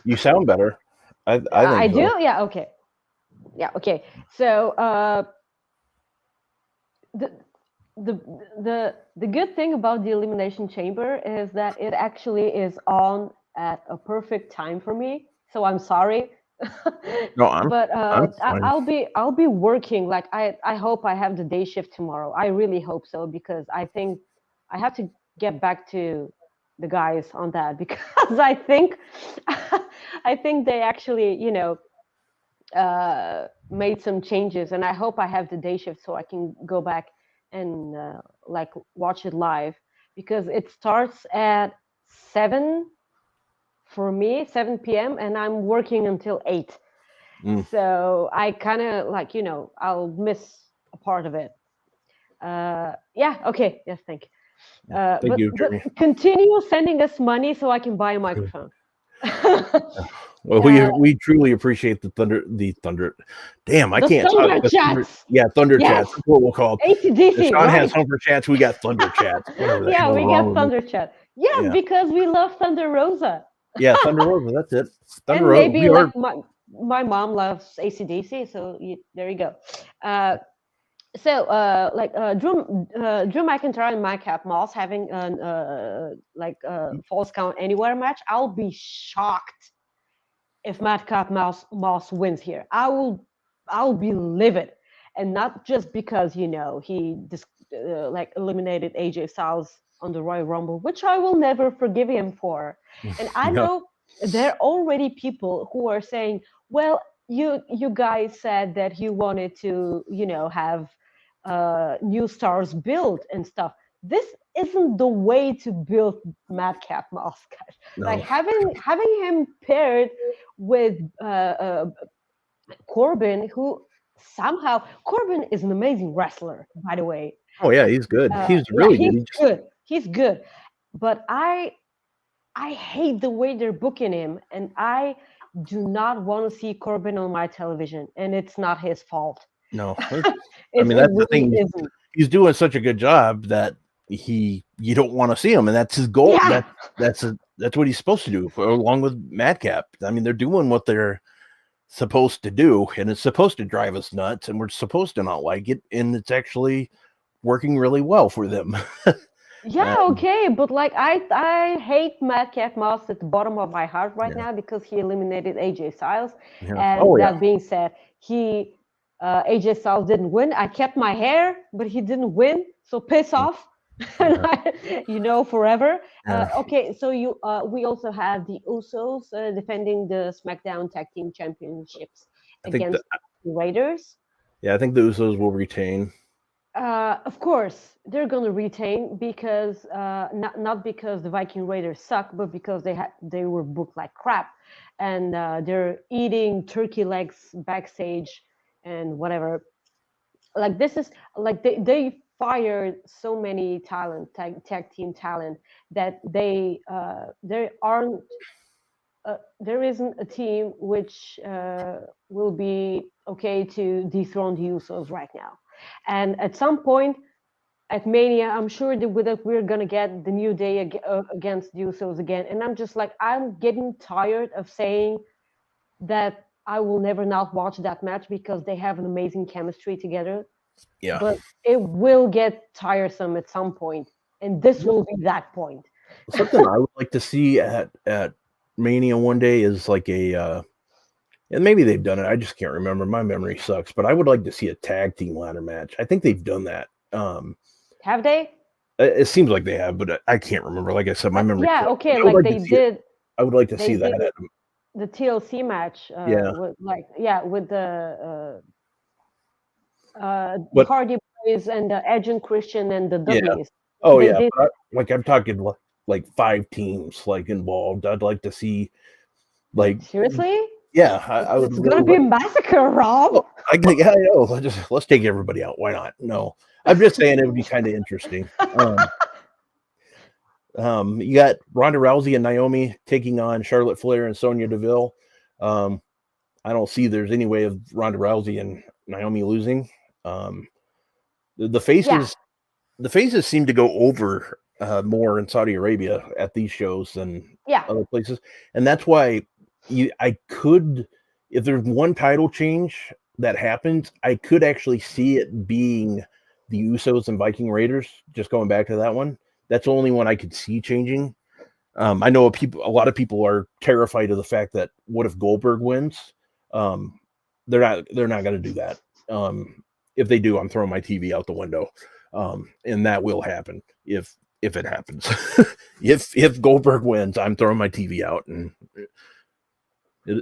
Speaker 1: You sound better. I think
Speaker 2: I
Speaker 1: so.
Speaker 2: do. Yeah. Okay. Yeah. Okay. So the good thing about the Elimination Chamber is that it actually is on at a perfect time for me. So I'm sorry.
Speaker 1: No,
Speaker 2: But
Speaker 1: I'm fine.
Speaker 2: I'll be working. Like I hope I have the day shift tomorrow. I really hope so because I think I have to get back to the guys on that because I think I think they actually made some changes, and I hope I have the day shift so I can go back and like watch it live because it starts at 7 for me, 7 p.m. and I'm working until 8. So I kind of like I'll miss a part of it. Yeah. Okay. Yes. Thank you.
Speaker 1: Thank you,
Speaker 2: But
Speaker 1: Jeremy.
Speaker 2: continue sending us money so I can buy a microphone.
Speaker 1: Well, we truly appreciate the thunder. Damn, I can't talk.
Speaker 2: Thunder chats.
Speaker 1: Thunder
Speaker 2: Yes.
Speaker 1: chats. That's what we'll call it.
Speaker 2: ACDC,
Speaker 1: If Sean
Speaker 2: right?
Speaker 1: has Humper chats, we got thunder chats. Whatever the
Speaker 2: Yeah,
Speaker 1: hell
Speaker 2: we
Speaker 1: wrong
Speaker 2: got
Speaker 1: with
Speaker 2: Thunder chat. Yeah, because we love Thunder Rosa.
Speaker 1: Yeah, Thunder Rosa. That's it. Thunder
Speaker 2: And
Speaker 1: Rosa.
Speaker 2: maybe like my mom loves ACDC, so there you go. Drew McIntyre and Madcap Moss having false count anywhere match. I'll be shocked if Madcap Moss wins here. I'll be livid, and not just because he eliminated AJ Styles on the Royal Rumble, which I will never forgive him for. And I know there are already people who are saying, well, you guys said that you wanted to have new stars built and stuff. This isn't the way to build Madcap Moss, guys.
Speaker 1: No.
Speaker 2: Like having him paired with Corbin, who somehow Corbin is an amazing wrestler, by the way.
Speaker 1: Oh yeah, he's good. He's really good.
Speaker 2: Good. He's good. But I hate the way they're booking him, and I do not want to see Corbin on my television, and it's not his fault.
Speaker 1: No, I mean that's the thing. He's doing such a good job that you don't want to see him, and that's his goal.
Speaker 2: Yeah.
Speaker 1: That's what he's supposed to do, along with Madcap. I mean, they're doing what they're supposed to do, and it's supposed to drive us nuts, and we're supposed to not like it, and it's actually working really well for them.
Speaker 2: Yeah, okay, but like I hate Madcap Moss at the bottom of my heart right now because he eliminated AJ Styles.
Speaker 1: Yeah.
Speaker 2: And that being said, AJ Styles didn't win. I kept my hair, but he didn't win. So piss off, forever. Okay, so we also have the Usos defending the SmackDown Tag Team Championships against the Raiders.
Speaker 1: Yeah, I think the Usos will retain.
Speaker 2: Of course, they're going to retain because not because the Viking Raiders suck, but because they were booked like crap, and they're eating turkey legs backstage and whatever. Like this is like they fired so many tag team talent that there isn't a team which will be okay to dethrone the Usos right now. And at some point at Mania, I'm sure that we're going to get the New Day against the Usos again. And I'm just like, I'm getting tired of saying that I will never not watch that match because they have an amazing chemistry together.
Speaker 1: Yeah.
Speaker 2: But it will get tiresome at some point. And this will be that point.
Speaker 1: Something I would like to see at Mania one day is like and maybe they've done it. I just can't remember. My memory sucks, but I would like to see a tag team ladder match. I think they've done that.
Speaker 2: Have they?
Speaker 1: It seems like they have, but I can't remember. Like I said, my memory.
Speaker 2: Yeah, okay, like they did.
Speaker 1: I would like to see that at
Speaker 2: the TLC match. With the
Speaker 1: But
Speaker 2: Hardy Boys and Edge and Christian and the
Speaker 1: yeah,
Speaker 2: Dudleys.
Speaker 1: oh
Speaker 2: They
Speaker 1: yeah,
Speaker 2: did.
Speaker 1: but I'm talking like 5 teams like involved. I'd like to see like
Speaker 2: Seriously?
Speaker 1: yeah, I would
Speaker 2: It's gonna
Speaker 1: really
Speaker 2: be
Speaker 1: like.
Speaker 2: a massacre, Rob.
Speaker 1: Oh, yeah, I know. Let's take everybody out. Why not? No, I'm just saying it would be kind of interesting. You got Ronda Rousey and Naomi taking on Charlotte Flair and Sonya Deville. Um, I don't see there's any way of Ronda Rousey and Naomi losing. Um, the
Speaker 2: Yeah,
Speaker 1: faces seem to go over more in Saudi Arabia at these shows than
Speaker 2: yeah,
Speaker 1: other places, and that's why I could, if there's one title change that happens, I could actually see it being the Usos and Viking Raiders. Just going back to that one, that's the only one I could see changing. I know a lot of people are terrified of the fact that what if Goldberg wins? Um, they're not going to do that. If they do, I'm throwing my TV out the window, and that will happen if it happens. if Goldberg wins, I'm throwing my TV out, and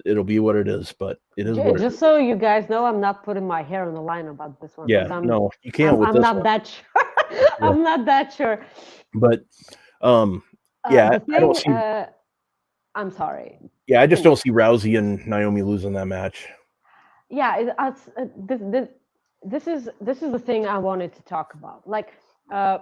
Speaker 1: it'll be what it is. But it is what it
Speaker 2: just
Speaker 1: is.
Speaker 2: so you guys know, I'm not putting my hair on the line about this one
Speaker 1: Yeah,
Speaker 2: because I'm
Speaker 1: no, you can't
Speaker 2: I'm
Speaker 1: with
Speaker 2: I'm
Speaker 1: this
Speaker 2: not
Speaker 1: one.
Speaker 2: that sure.
Speaker 1: Yeah.
Speaker 2: I'm not that sure.
Speaker 1: But yeah,
Speaker 2: The
Speaker 1: I don't
Speaker 2: thing,
Speaker 1: see.
Speaker 2: I'm sorry.
Speaker 1: Yeah, I just don't
Speaker 2: Finish.
Speaker 1: see Rousey and Naomi losing that match.
Speaker 2: Yeah, this is the thing I wanted to talk about. Like, uh,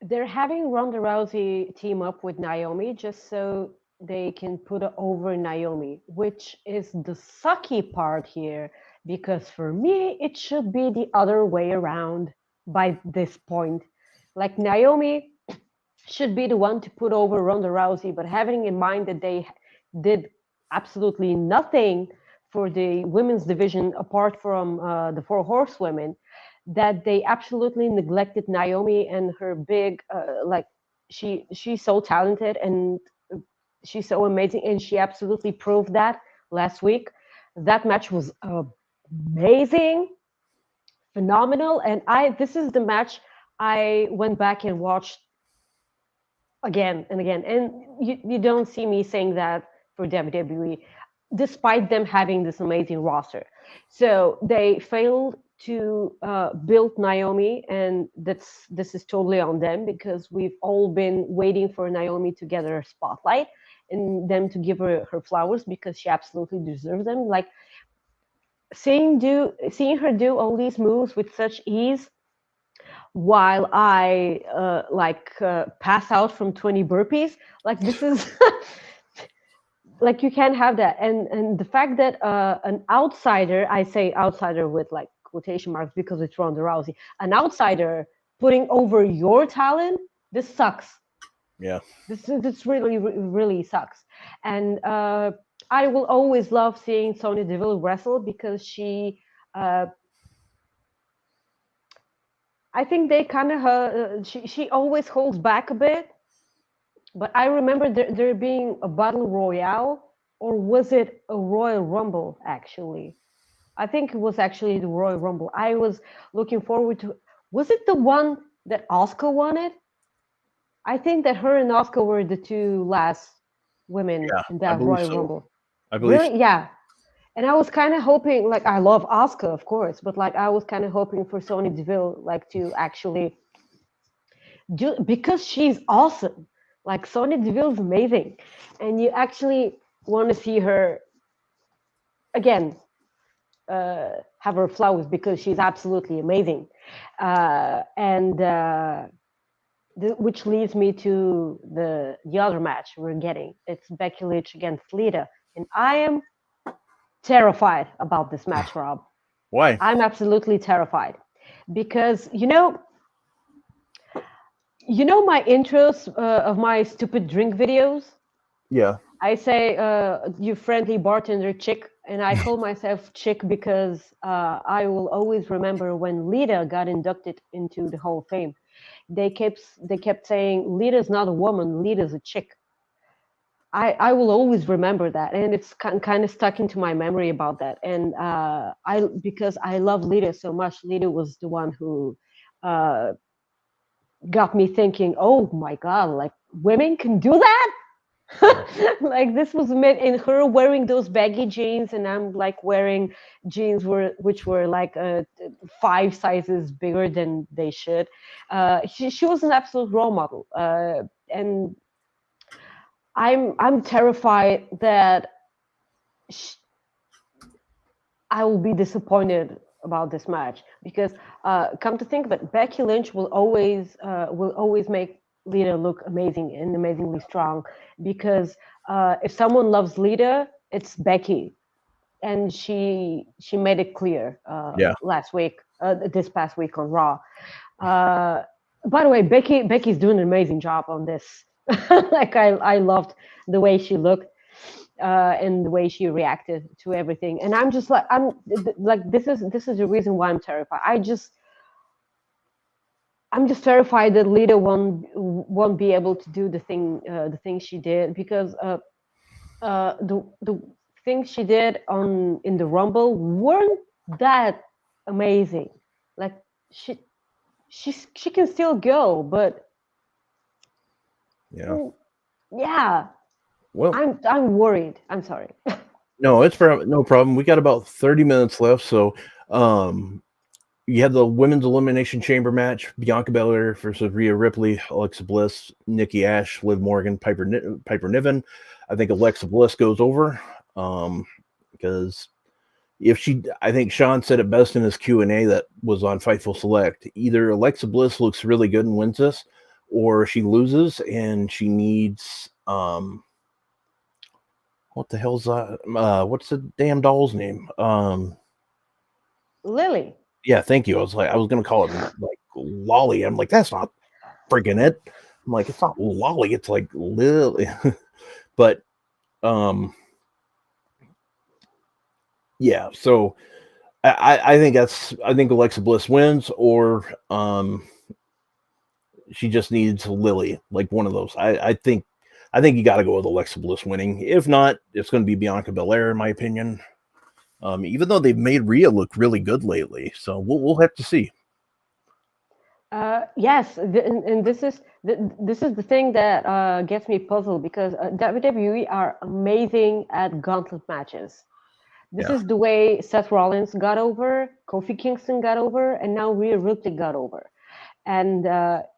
Speaker 2: they're having Ronda Rousey team up with Naomi just so they can put over Naomi, which is the sucky part here. Because for me, it should be the other way around by this point. Like Naomi should be the one to put over Ronda Rousey, but having in mind that they did absolutely nothing for the women's division apart from the Four Horsewomen, that they absolutely neglected Naomi and her big like she's so talented and she's so amazing and she absolutely proved that last week. That match was amazing, phenomenal, and I this is the match I went back and watched again and again. And you don't see me saying that for WWE, despite them having this amazing roster. So they failed to build Naomi, and this is totally on them because we've all been waiting for Naomi to get her spotlight and them to give her flowers because she absolutely deserves them. Like seeing her do all these moves with such ease while I pass out from 20 burpees. Like this is like you can't have that. And the fact that an outsider, I say outsider with like quotation marks because it's Ronda Rousey, an outsider putting over your talent, this sucks.
Speaker 1: Yeah.
Speaker 2: This really really sucks. And I will always love seeing Sonya Deville wrestle because uh, I think they kind of she always holds back a bit. But I remember there being a battle royale, or was it a Royal Rumble? Actually, I think it was actually the Royal Rumble. I was looking forward to. Was it the one that Oscar won it? I think that her and Oscar were the two last women
Speaker 1: Yeah,
Speaker 2: in
Speaker 1: I
Speaker 2: that
Speaker 1: believe
Speaker 2: Royal
Speaker 1: so.
Speaker 2: Rumble.
Speaker 1: I believe so.
Speaker 2: Really? Yeah. And I was kind of hoping, like, I love Oscar, of course, but like, I was kind of hoping for Sonya Deville, like, to actually because she's awesome. Like Sonya Deville is amazing, and you actually want to see her again have her flowers because she's absolutely amazing, and which leads me to the other match we're getting. It's Becky Lynch against Lita, and I am terrified about this match, Rob.
Speaker 1: Why?
Speaker 2: I'm absolutely terrified because my intros of my stupid drink videos.
Speaker 1: Yeah.
Speaker 2: I say, you friendly bartender chick, and I call myself chick because I will always remember when Lita got inducted into the Hall of Fame. They kept saying Lita's not a woman, Lita's a chick. I will always remember that, and it's kind of stuck into my memory about that. And I because I love Lita so much. Lita was the one who got me thinking, oh my god, like women can do that. Like this was made in her wearing those baggy jeans, and I'm like wearing jeans which were like 5 sizes bigger than they should. She was an absolute role model, and I'm terrified that sh I will be disappointed about this match because come to think of it, Becky Lynch will always make Lita look amazing and amazingly strong because if someone loves Lita, it's Becky, and she made it clear
Speaker 1: Yeah.
Speaker 2: last week, this past week on Raw. Uh, by the way, Becky's doing an amazing job on this. Like I loved the way she looked and the way she reacted to everything. And I'm just like like this is the reason why I'm terrified. I'm just terrified that Lita won't be able to do the thing she did because the things she did on in the Rumble weren't that amazing. Like she she can still go, but
Speaker 1: Yeah.
Speaker 2: yeah,
Speaker 1: Well,
Speaker 2: I'm worried. I'm sorry.
Speaker 1: no, no problem. We got about 30 minutes left, so um, you have the women's elimination chamber match: Bianca Belair versus Rhea Ripley, Alexa Bliss, Nikki Ash, Liv Morgan, Piper Niven. I think Alexa Bliss goes over because I think Sean said it best in his Q&A that was on Fightful Select. Either Alexa Bliss looks really good and wins this, or she loses and she needs what the hell's that? What's the damn doll's name?
Speaker 2: Lily.
Speaker 1: Yeah, thank you. I was gonna call it like Lolly. I'm like, that's not freaking it. I'm like, it's not Lolly, it's like Lily. But yeah, so I think Alexa Bliss wins, or she just needs Lily, like one of those. I think you got to go with Alexa Bliss winning. If not, it's going to be Bianca Belair, in my opinion. Even though they've made Rhea look really good lately, so we'll have to see.
Speaker 2: Yes, and this is the thing that gets me puzzled because WWE are amazing at gauntlet matches. This is the way Seth Rollins got over, Kofi Kingston got over, and now Rhea Ripley got over. And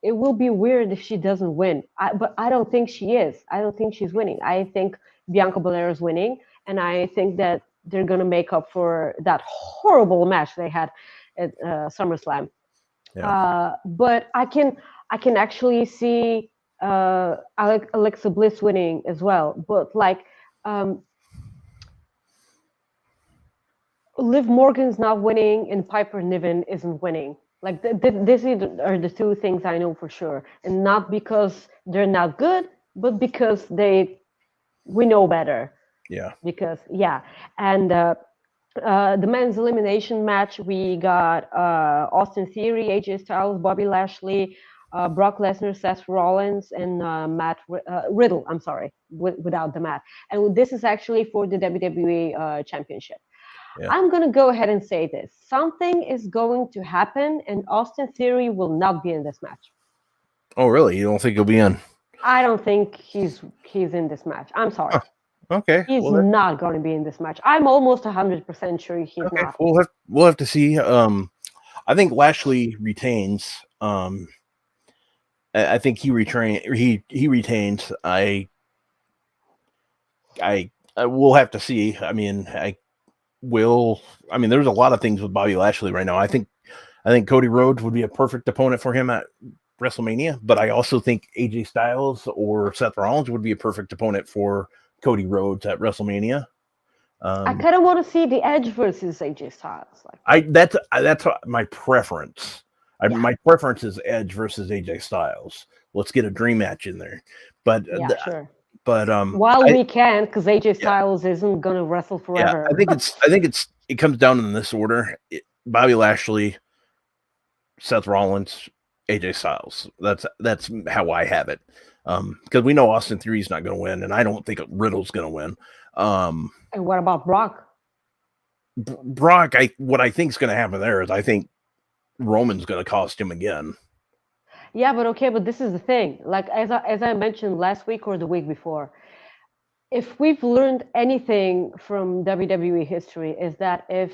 Speaker 2: it will be weird if she doesn't win. But I don't think she is. I don't think she's winning. I think Bianca Belair is winning, and I think that they're gonna make up for that horrible match they had at SummerSlam.
Speaker 1: Yeah.
Speaker 2: But I can actually see Alexa Bliss winning as well. But like Liv Morgan's not winning and Piper Niven isn't winning. Like these are the two things I know for sure, and not because they're not good, but because we know better.
Speaker 1: Yeah.
Speaker 2: Because and the men's elimination match we got Austin Theory, AJ Styles, Bobby Lashley, Brock Lesnar, Seth Rollins, and Riddle. I'm sorry, without the Matt. And this is actually for the WWE Championship.
Speaker 1: Yeah.
Speaker 2: I'm going to go ahead and say this. Something is going to happen, and Austin Theory will not be in this match.
Speaker 1: Oh, really? You don't think he'll be in?
Speaker 2: I don't think he's in this match. I'm sorry.
Speaker 1: Okay.
Speaker 2: He's not going to be in this match. I'm almost 100% sure he's not.
Speaker 1: We'll have to see. I think Lashley retains. I think he retains. We'll have to see. I mean, there's a lot of things with Bobby Lashley right now. I think Cody Rhodes would be a perfect opponent for him at WrestleMania, but I also think AJ Styles or Seth Rollins would be a perfect opponent for Cody Rhodes at WrestleMania.
Speaker 2: I kind of want to see the Edge versus AJ Styles.
Speaker 1: That's my preference. My preference is Edge versus AJ Styles. Let's get a dream match in there. But
Speaker 2: sure.
Speaker 1: But
Speaker 2: we can, because AJ Styles isn't going to wrestle forever.
Speaker 1: Yeah, I think it comes down in this order: Bobby Lashley, Seth Rollins, AJ Styles. That's how I have it. Because we know Austin Theory's not going to win, and I don't think Riddle's going to win.
Speaker 2: And what about Brock?
Speaker 1: Brock, what I think is going to happen there is I think Roman's going to cost him again.
Speaker 2: Yeah, but this is the thing. Like as I mentioned last week or the week before, If we've learned anything from WWE history, is that if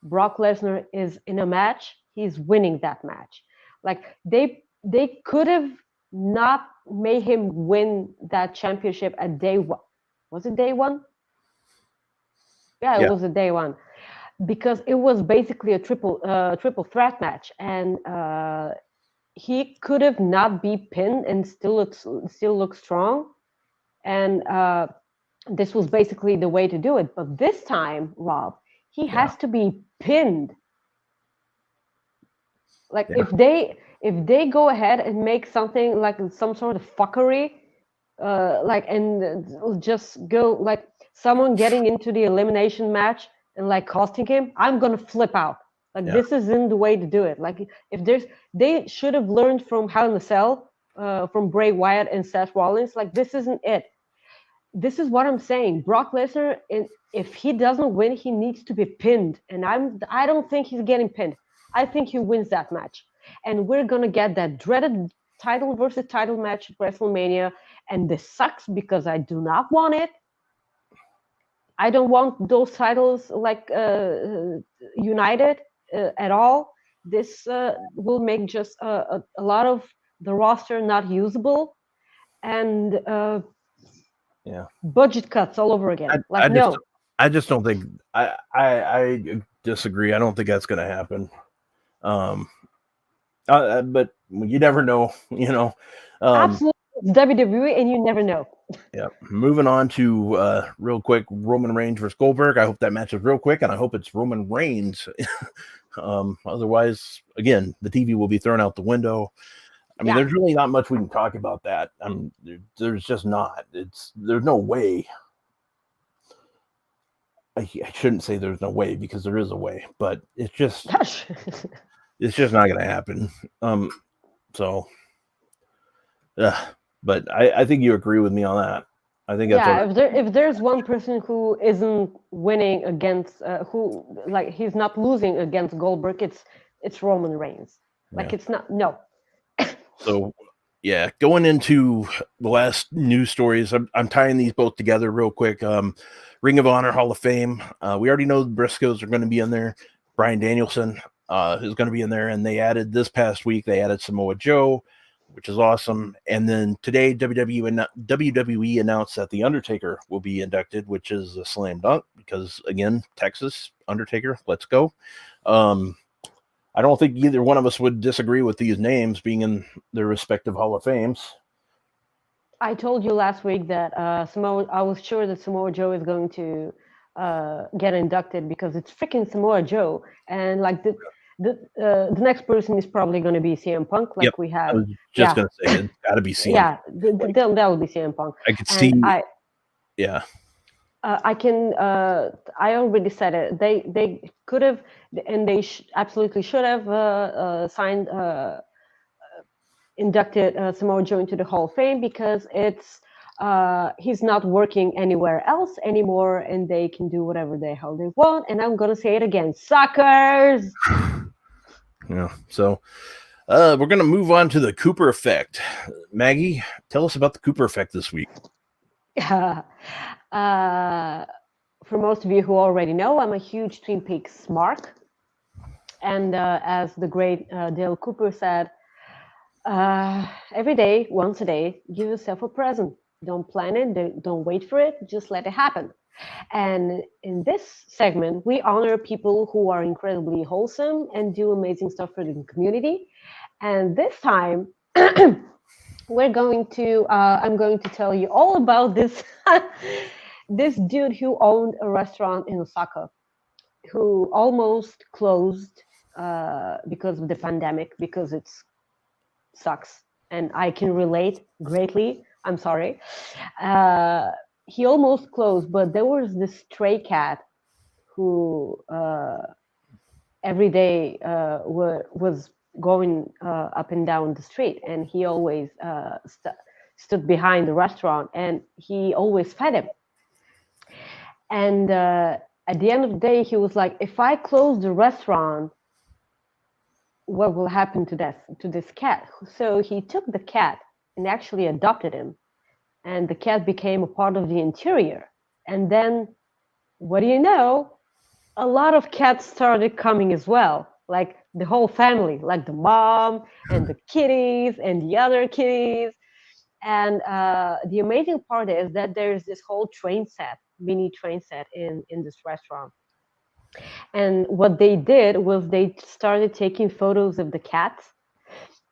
Speaker 2: Brock Lesnar is in a match, he's winning that match. Like they could have not made him win that championship at day one. Was it day one? Yeah, it was a day one, because it was basically a triple threat match, and he could have not be pinned and still look strong, and this was basically the way to do it. But this time, Rob, he has to be pinned. Like if they go ahead and make something like some sort of fuckery, like and just go like someone getting into the elimination match and like costing him, I'm gonna flip out. Like this isn't the way to do it. Like if they should have learned from Hell in a Cell, from Bray Wyatt and Seth Rollins. Like this isn't it. This is what I'm saying. Brock Lesnar, if he doesn't win, he needs to be pinned, and I don't think he's getting pinned. I think he wins that match, and we're gonna get that dreaded title versus title match at WrestleMania. And this sucks because I do not want it. I don't want those titles like united at all. This will make just a lot of the roster not usable, and budget cuts all over again.
Speaker 1: I just don't think I disagree. I don't think that's going to happen. But you never know,
Speaker 2: Absolutely, it's WWE, and you never know.
Speaker 1: Yeah. Moving on to real quick, Roman Reigns versus Goldberg. I hope that match is real quick, and I hope it's Roman Reigns. Otherwise, again, the TV will be thrown out the window. I mean, there's really not much we can talk about that. There's just not. There's no way. I shouldn't say there's no way, because there is a way, but it's just it's just not going to happen. But I think you agree with me on that. I think that's
Speaker 2: if there's one person who isn't winning against who, like, he's not losing against Goldberg, it's Roman Reigns. Like it's not
Speaker 1: So going into the last news stories, I'm tying these both together real quick. Ring of Honor Hall of Fame. We already know the Briscoes are going to be in there. Bryan Danielson is going to be in there, and they added this past week. They added Samoa Joe, which is awesome. And then today, WWE announced that the Undertaker will be inducted, which is a slam dunk because, again, Texas, Undertaker, let's go. I don't think either one of us would disagree with these names being in their respective Hall of Fames.
Speaker 2: I told you last week that I was sure that Samoa Joe is going to get inducted because it's freaking Samoa Joe, and like the next person is probably going to be CM Punk. Like we have.
Speaker 1: I was just going to say it's got to be CM.
Speaker 2: Yeah, that will be CM Punk.
Speaker 1: I could see.
Speaker 2: I can. I already said it. They could have, and they absolutely should have signed. Inducted Samoa Joe into the Hall of Fame because it's he's not working anywhere else anymore, and they can do whatever the hell they want. And I'm gonna say it again, suckers.
Speaker 1: Yeah. So we're gonna move on to the Cooper effect. Maggie, tell us about the Cooper effect this week.
Speaker 2: For most of you who already know, I'm a huge Twin Peaks mark, and as the great Dale Cooper said, every day, once a day, give yourself a present. Don't plan it, don't wait for it, just let it happen. And in this segment, we honor people who are incredibly wholesome and do amazing stuff for the community. And this time, I'm going to tell you all about this this dude who owned a restaurant in Osaka, who almost closed because of the pandemic, because it's sucks, and I can relate greatly. I'm sorry. He almost closed, but there was this stray cat who every day was going up and down the street, and he always stood behind the restaurant, and he always fed him. And at the end of the day, he was like, if I close the restaurant, what will happen to this cat? So he took the cat and actually adopted him. and the cat became a part of the interior. And then, what do you know? A lot of cats started coming as well, like the whole family, like the mom and the kitties and the other kitties. And the amazing part is that there's this whole mini train set in this restaurant. And what they did was they started taking photos of the cats,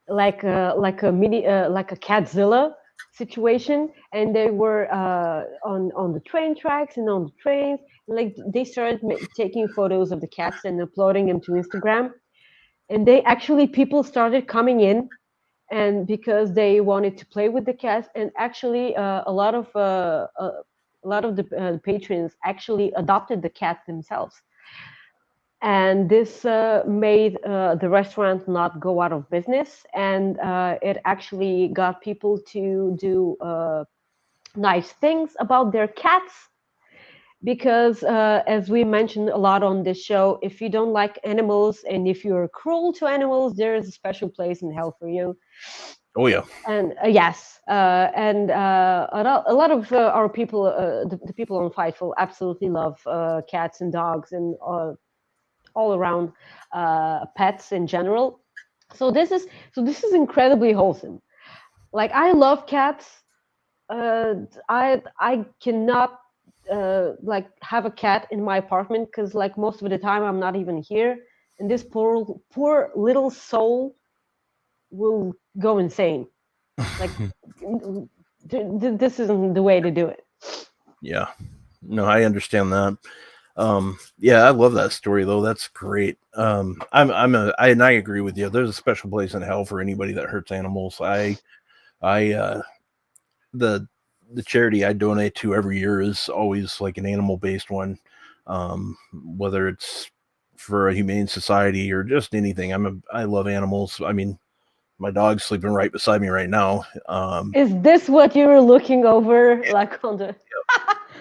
Speaker 2: like a catzilla situation, and they were on the train tracks and on the trains. Like they started taking photos of the cats and uploading them to Instagram. And they actually people started coming in, and because they wanted to play with the cats, and actually a lot of the patrons actually adopted the cats themselves, and this made the restaurant not go out of business, and it actually got people to do nice things about their cats, because as we mentioned a lot on this show, if you don't like animals and if you're cruel to animals, there is a special place in hell for you.
Speaker 1: Oh yeah.
Speaker 2: And yes, and a lot of our people, the people on Fightful, absolutely love cats and dogs and all around pets in general. So this is incredibly wholesome. Like I love cats. I cannot like have a cat in my apartment because like most of the time I'm not even here, and this poor little soul will go insane. Like this isn't the way to do it.
Speaker 1: Yeah. No, I understand that. Yeah, I love that story though. That's great. I agree with you. There's a special place in hell for anybody that hurts animals. The charity I donate to every year is always like an animal based one. Whether it's for a humane society or just anything. I love animals. I mean, my dog's sleeping right beside me right now.
Speaker 2: Is this what you were looking over, like on the?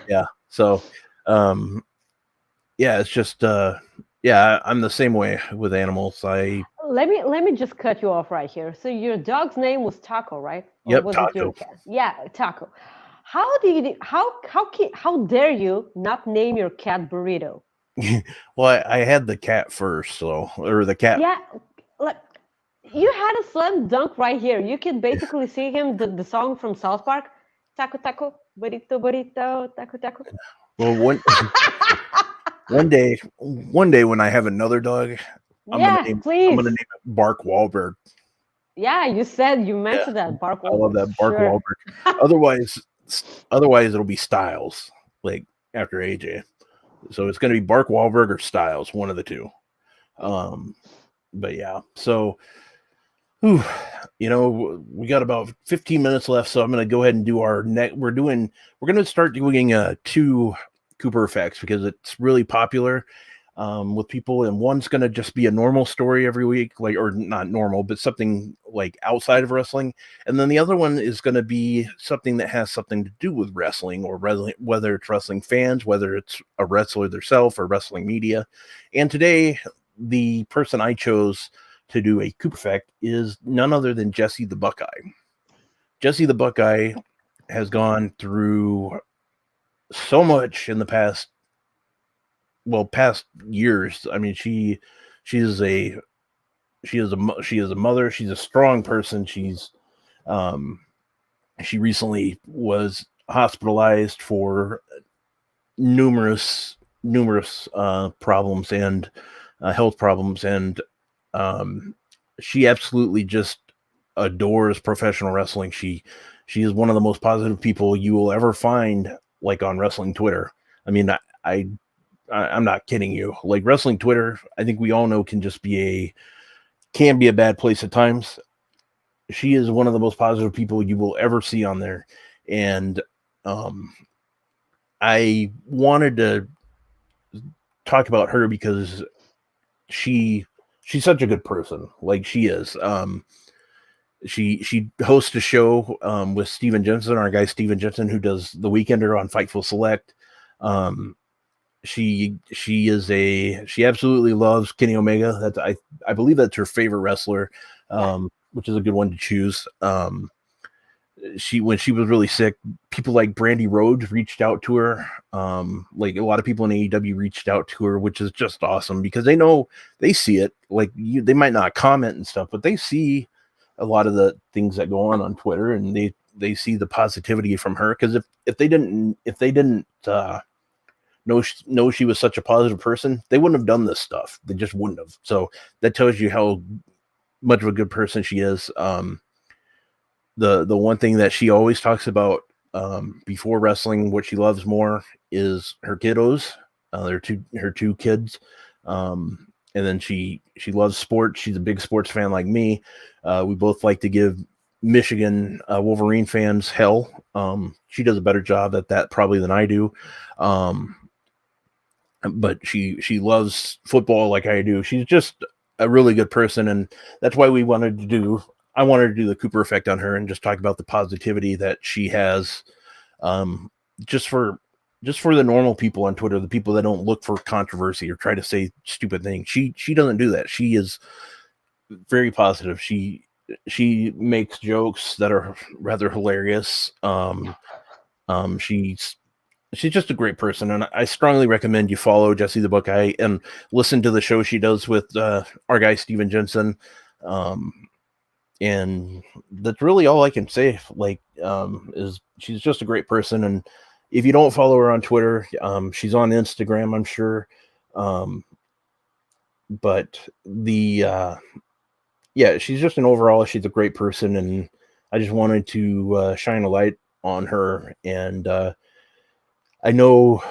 Speaker 1: Yeah. So, yeah, it's just, yeah, I'm the same way with animals.
Speaker 2: Let me just cut you off right here. So your dog's name was Taco, right? Or
Speaker 1: Yep,
Speaker 2: was it your
Speaker 1: Taco.
Speaker 2: cat? Yeah, Taco. How dare you not name your cat Burrito?
Speaker 1: Well, I had the cat first, or the cat.
Speaker 2: Yeah, like you had a slam dunk right here. You can basically see him the song from South Park, Taco Taco, Burrito Burrito, Taco Taco.
Speaker 1: Well, one day when I have another dog, I'm gonna
Speaker 2: Yeah,
Speaker 1: name
Speaker 2: please.
Speaker 1: it Bark Wahlberg.
Speaker 2: Yeah, you mentioned that Bark
Speaker 1: I love
Speaker 2: Wahlberg.
Speaker 1: that Bark
Speaker 2: Sure.
Speaker 1: Wahlberg. Otherwise it'll be Styles, like after AJ. So it's gonna be Bark Wahlberg or Styles, one of the two. But yeah, so whew, we got about 15 minutes left, so I'm gonna go ahead and do our next. We're gonna start doing 2 Cooper effects because it's really popular with people, and one's going to just be a normal story every week, like, or not normal, but something like outside of wrestling, and then the other one is going to be something that has something to do with wrestling, or whether it's wrestling fans, whether it's a wrestler themselves or wrestling media. And today the person I chose to do a Cooper effect is none other than Jesse the Buckeye. Jesse the Buckeye has gone through so much in the past years. I mean, she is a mother. She's a strong person. She recently was hospitalized for numerous problems and health problems, and she absolutely just adores professional wrestling. She is one of the most positive people you will ever find, like, on wrestling Twitter. I mean, I'm not kidding you. Like, wrestling Twitter, I think we all know can be a bad place at times. She is one of the most positive people you will ever see on there. And I wanted to talk about her because she's such a good person. Like, she is. She hosts a show with Steven Jensen, our guy Steven Jensen, who does The Weekender on Fightful Select. She absolutely loves Kenny Omega. I believe that's her favorite wrestler, which is a good one to choose. when she was really sick, people like Brandy Rhodes reached out to her. Like a lot of people in AEW reached out to her, which is just awesome because they know they see it. Like they might not comment and stuff, but they see a lot of the things that go on Twitter, and they see the positivity from her. Because if they didn't know she was such a positive person, they wouldn't have done this stuff. They just wouldn't have. So that tells you how much of a good person she is. The one thing that she always talks about before wrestling, what she loves more is her kiddos, her two kids, and then she loves sports. She's a big sports fan like me. We both like to give Michigan Wolverine fans hell. She does a better job at that probably than I do. But she loves football like I do. She's just a really good person, and that's why I wanted to do the Cooper effect on her and just talk about the positivity that she has, just for the normal people on Twitter, the people that don't look for controversy or try to say stupid things. She doesn't do that. She is very positive. She makes jokes that are rather hilarious. She's just a great person, and I strongly recommend you follow Jessie the Buckeye and listen to the show she does with our guy Steven Jensen. And that's really all I can say. Like, is she's just a great person, and if you don't follow her on Twitter, she's on Instagram, I'm sure. But she's just she's a great person, and I just wanted to shine a light on her. And I know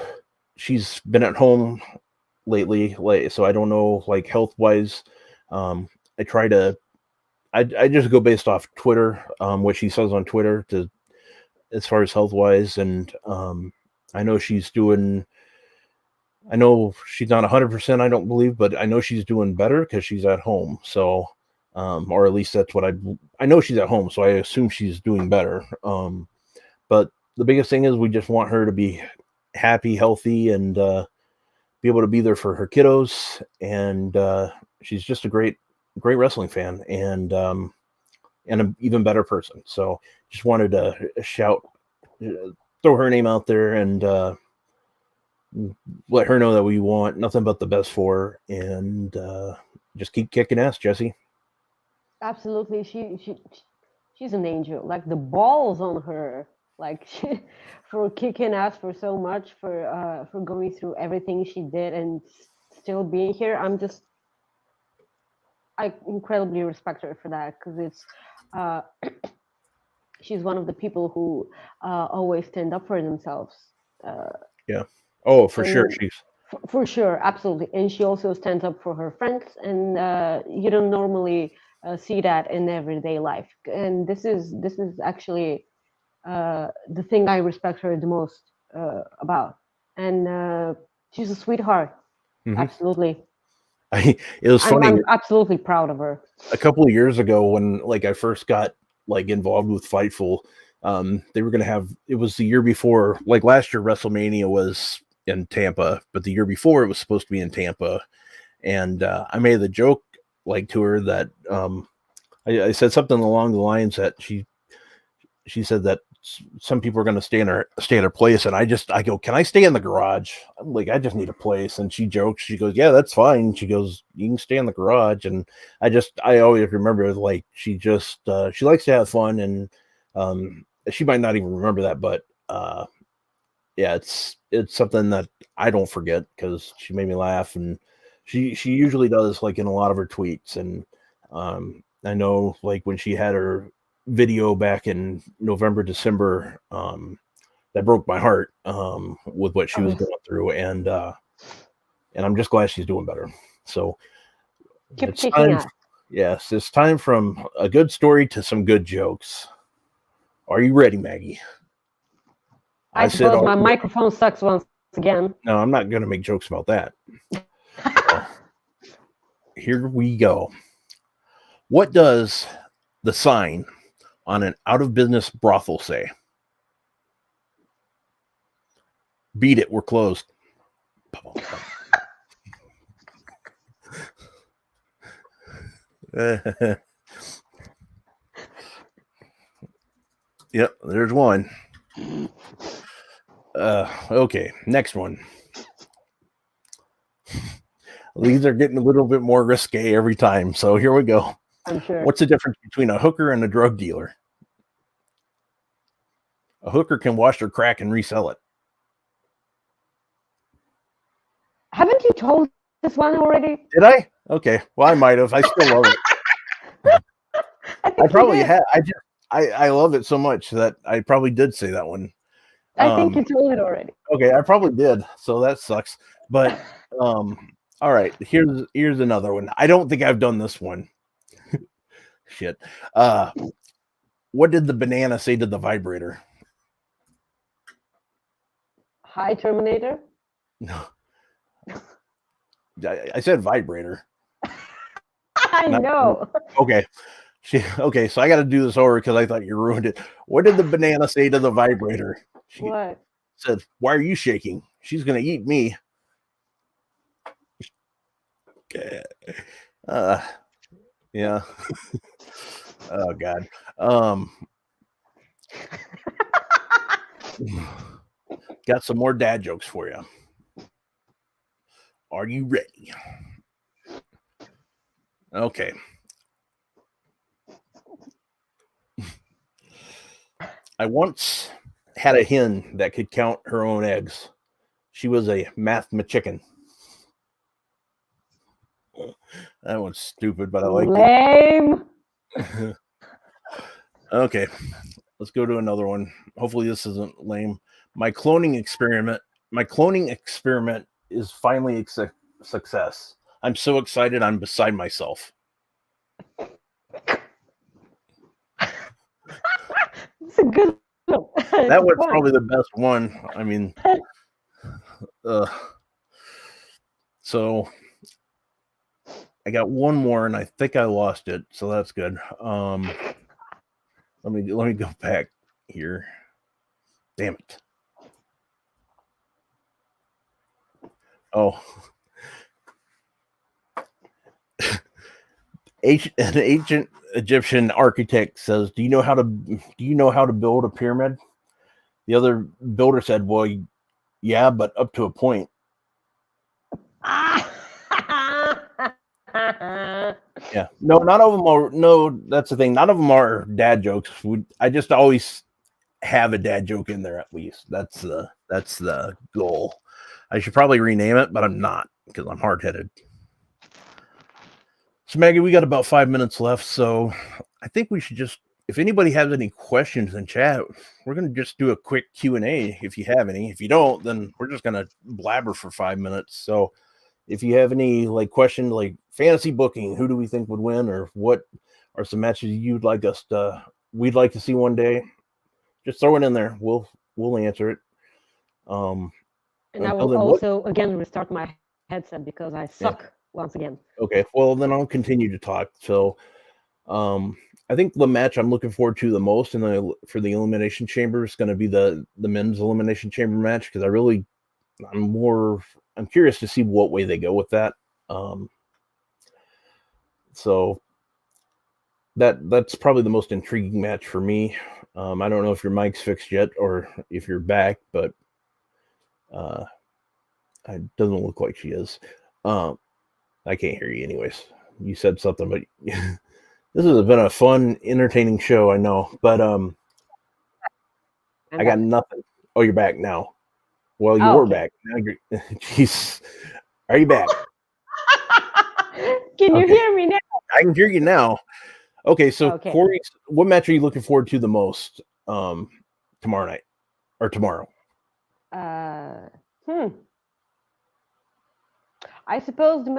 Speaker 1: she's been at home lately, so I don't know, like, health wise. I just go based off Twitter, what she says on Twitter as far as health wise, and I know she's doing. I know she's not 100%. I don't believe, but I know she's doing better because she's at home. So, or at least that's what I know she's at home, so I assume she's doing better. But the biggest thing is we just want her to be happy, healthy, and be able to be there for her kiddos. And she's just a great wrestling fan, and an even better person. So just wanted to throw her name out there, and let her know that we want nothing but the best for her, and just keep kicking ass, Jessie.
Speaker 2: Absolutely, she's an angel. Like the balls on her, like for kicking ass for so much, for going through everything she did and still being here. I incredibly respect her for that, because it's she's one of the people who always stand up for themselves.
Speaker 1: Yeah. Oh, for sure.
Speaker 2: For sure, absolutely. And she also stands up for her friends, and you don't normally see that in everyday life. And this is actually the thing I respect her the most about. And she's a sweetheart. Mm-hmm. Absolutely.
Speaker 1: It was funny.
Speaker 2: I'm absolutely proud of her.
Speaker 1: A couple of years ago, when I first got involved with Fightful, they were going to have, it was the year before, last year WrestleMania was in Tampa, but the year before it was supposed to be in Tampa. And I made the joke to her that I said something along the lines that she said that some people are going to stay at her place, and I go, can I stay in the garage? I'm like, I just need a place. And she jokes, she goes, yeah, that's fine. She goes, you can stay in the garage. And I always remember, she just she likes to have fun, and she might not even remember that, but yeah, it's something that I don't forget, because she made me laugh, and she usually does, in a lot of her tweets. And I know, when she had her video back in November, December, that broke my heart with what she was going through, and I'm just glad she's doing better. So
Speaker 2: keep kicking ass.
Speaker 1: Yes, it's time from a good story to some good jokes. Are you ready, Maggie?
Speaker 2: I suppose my microphone sucks once again.
Speaker 1: No, I'm not going to make jokes about that. Here we go. What does the sign on an out-of-business brothel say? Beat it, we're closed. Yep, there's one. Okay, next one. These are getting a little bit more risque every time, so here we go.
Speaker 2: I'm sure.
Speaker 1: What's the difference between a hooker and a drug dealer? A hooker can wash their crack and resell it.
Speaker 2: Haven't you told this one already?
Speaker 1: Did I? Okay. Well, I might have. I still love it. I probably had. I love it so much that I probably did say that one.
Speaker 2: I think you told it already.
Speaker 1: Okay, I probably did. So that sucks. But all right, here's another one. I don't think I've done this one. Shit. What did the banana say to the vibrator?
Speaker 2: Hi, Terminator.
Speaker 1: No. I said vibrator.
Speaker 2: I know.
Speaker 1: Okay. Okay, so I got to do this over because I thought you ruined it. What did the banana say to the vibrator? She
Speaker 2: What?
Speaker 1: said, "Why are you shaking? She's going to eat me." Yeah. Oh God. Got some more dad jokes for you. Are you ready? Okay. I once had a hen that could count her own eggs. She was a mathematician. That one's stupid, but I like
Speaker 2: Lame.
Speaker 1: it. Okay, let's go to another one. Hopefully this isn't lame. My cloning experiment is finally a success. I'm so excited I'm beside myself.
Speaker 2: It's a good one.
Speaker 1: That was probably the best one. I mean, so I got one more, and I think I lost it, so that's good. Let me go back here. Damn it! Oh, an ancient Egyptian architect says, "Do you know how to build a pyramid?" The other builder said, "Well, yeah, but up to a point." Yeah, no, none of them are. No, that's the thing. None of them are dad jokes. I just always have a dad joke in there at least. That's the goal. I should probably rename it, but I'm not because I'm hard-headed. So Maggie, we got about 5 minutes left, so I think we should just, if anybody has any questions in chat, we're going to just do a quick Q&A if you have any. If you don't, then we're just going to blabber for 5 minutes. So if you have any questions like fantasy booking, who do we think would win, or what are some matches we'd like to see one day, just throw it in there. We'll answer it.
Speaker 2: And I will also again restart my headset because I suck once again.
Speaker 1: Okay, well then I'll continue to talk. So I think the match I'm looking forward to the most for the Elimination Chamber is going to be the men's Elimination Chamber match, because I'm curious to see what way they go with that. So that's probably the most intriguing match for me. I don't know if your mic's fixed yet or if you're back, but it doesn't look like she is. I can't hear you anyways. You said something, but this has been a fun, entertaining show, I know. But I got nothing. Oh, you're back now. Well, you were back. Now jeez. Are you back?
Speaker 2: Can you hear me now?
Speaker 1: I can hear you now. Okay, so Corey, what match are you looking forward to the most tomorrow night or tomorrow?
Speaker 2: I suppose the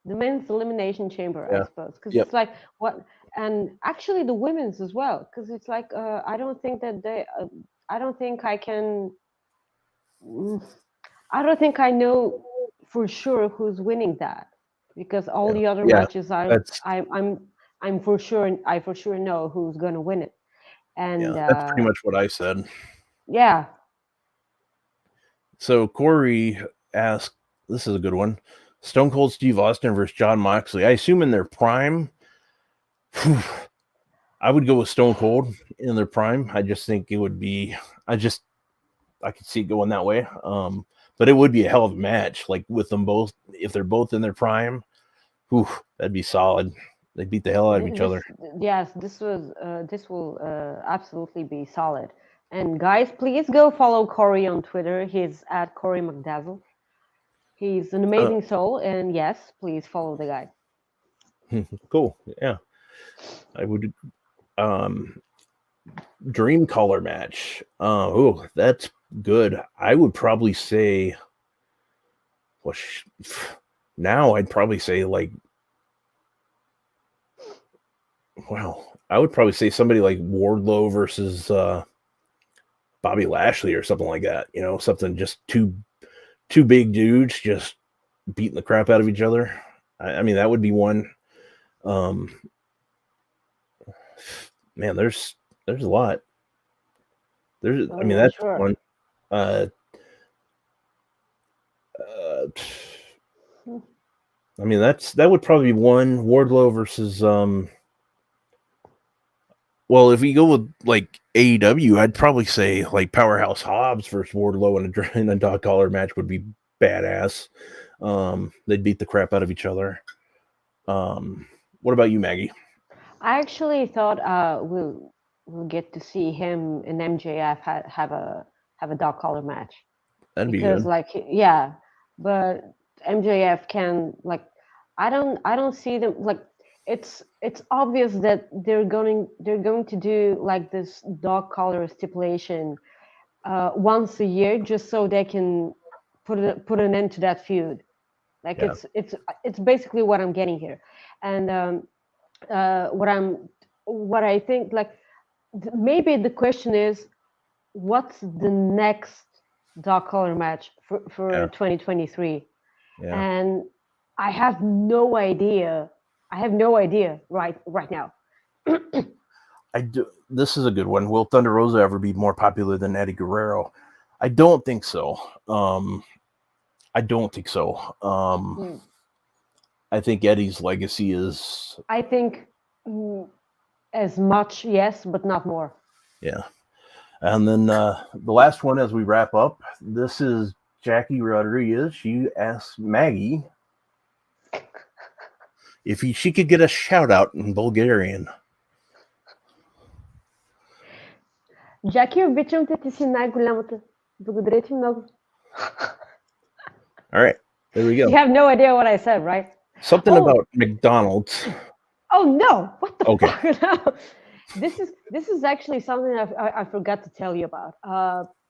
Speaker 2: men's Elimination Chamber. I suppose, because it's like what, and actually the women's as well, because it's like I don't think I know for sure who's winning that, because all the other matches I'm for sure, I for sure know who's going to win it. And
Speaker 1: that's pretty much what I said.
Speaker 2: Yeah.
Speaker 1: So Corey asked, this is a good one: Stone Cold Steve Austin versus Jon Moxley. I assume in their prime. I would go with Stone Cold in their prime. I just think it would be. I could see it going that way. But it would be a hell of a match, like with them both. If they're both in their prime, whew, that'd be solid. They beat the hell out of each other.
Speaker 2: Yes, this will absolutely be solid. And guys, please go follow Corey on Twitter. He's at Corey McDazzle. He's an amazing soul, and yes, please follow the guy.
Speaker 1: Cool. Yeah, I would. Dream color match. Oh, that's good. I would probably say. Well, now I'd probably say like. Well, I would probably say somebody like Wardlow versus Bobby Lashley or something like that. You know, something just two big dudes just beating the crap out of each other. I mean, that would be one. Man, there's a lot. I mean, that's sure. One. I mean, that would probably be one. Wardlow versus well, if we go with like AEW, I'd probably say like Powerhouse Hobbs versus Wardlow in a dog collar match would be badass. They'd beat the crap out of each other. What about you, Maggie?
Speaker 2: I actually thought we'll get to see him and MJF have a dog collar match.
Speaker 1: That'd be good.
Speaker 2: Like but MJF can like I don't see them like it's obvious that they're going to do like this dog collar stipulation once a year just so they can put an end to that feud. Like yeah. It's basically what I'm getting here, and what I think like maybe the question is what's the next dog collar match for yeah. 2023 yeah. And I have no idea right now.
Speaker 1: This is a good one. Will Thunder Rosa ever be more popular than Eddie Guerrero? I don't think so. I think Eddie's legacy is...
Speaker 2: I think as much, yes, but not more.
Speaker 1: Yeah. And then the last one as we wrap up, this is Jackie Rodriguez. She asked Maggie if she could get a shout out in Bulgarian.
Speaker 2: Jackie, обичам те, ти си най-голямата. Благодаря ти много.
Speaker 1: All right, there we go.
Speaker 2: You have no idea what I said, right?
Speaker 1: Something about McDonald's.
Speaker 2: Oh no! What the
Speaker 1: fuck?
Speaker 2: No. This is actually something I forgot to tell you about.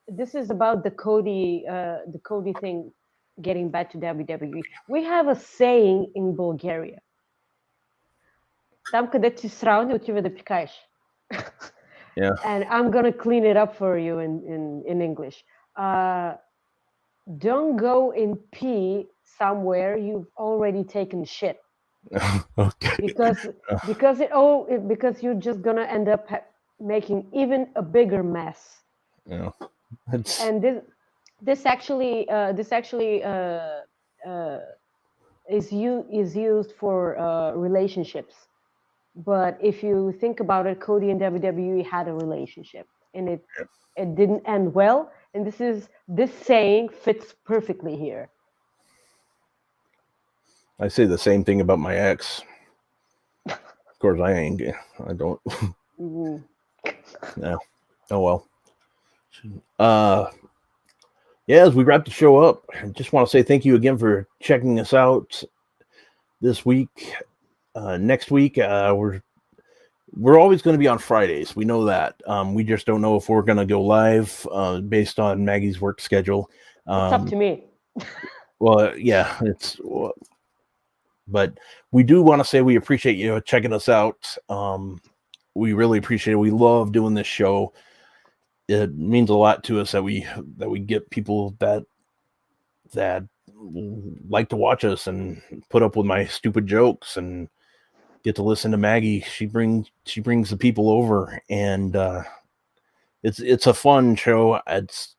Speaker 2: This is about the Cody thing getting back to WWE. We have a saying in Bulgaria. Там където си срал не отива да пикаеш.
Speaker 1: Yeah.
Speaker 2: And I'm gonna clean it up for you in English. Don't go and pee somewhere you've already taken shit.
Speaker 1: Okay.
Speaker 2: Because you're just gonna end up making even a bigger mess.
Speaker 1: Yeah.
Speaker 2: And this actually is used for relationships. But if you think about it, Cody and WWE had a relationship, and it didn't end well. And this saying fits perfectly here.
Speaker 1: I say the same thing about my ex. Of course, I ain't gay. I don't. Mm-hmm. Yeah. Oh well. Yeah. As we wrap the show up, I just want to say thank you again for checking us out this week. Next week, we're always going to be on Fridays. We know that. We just don't know if we're going to go live based on Maggie's work schedule.
Speaker 2: It's up to me.
Speaker 1: Well, yeah, but we do want to say we appreciate you checking us out. We really appreciate it. We love doing this show. It means a lot to us that we get people that like to watch us and put up with my stupid jokes and get to listen to Maggie. She brings the people over, and it's a fun show. It's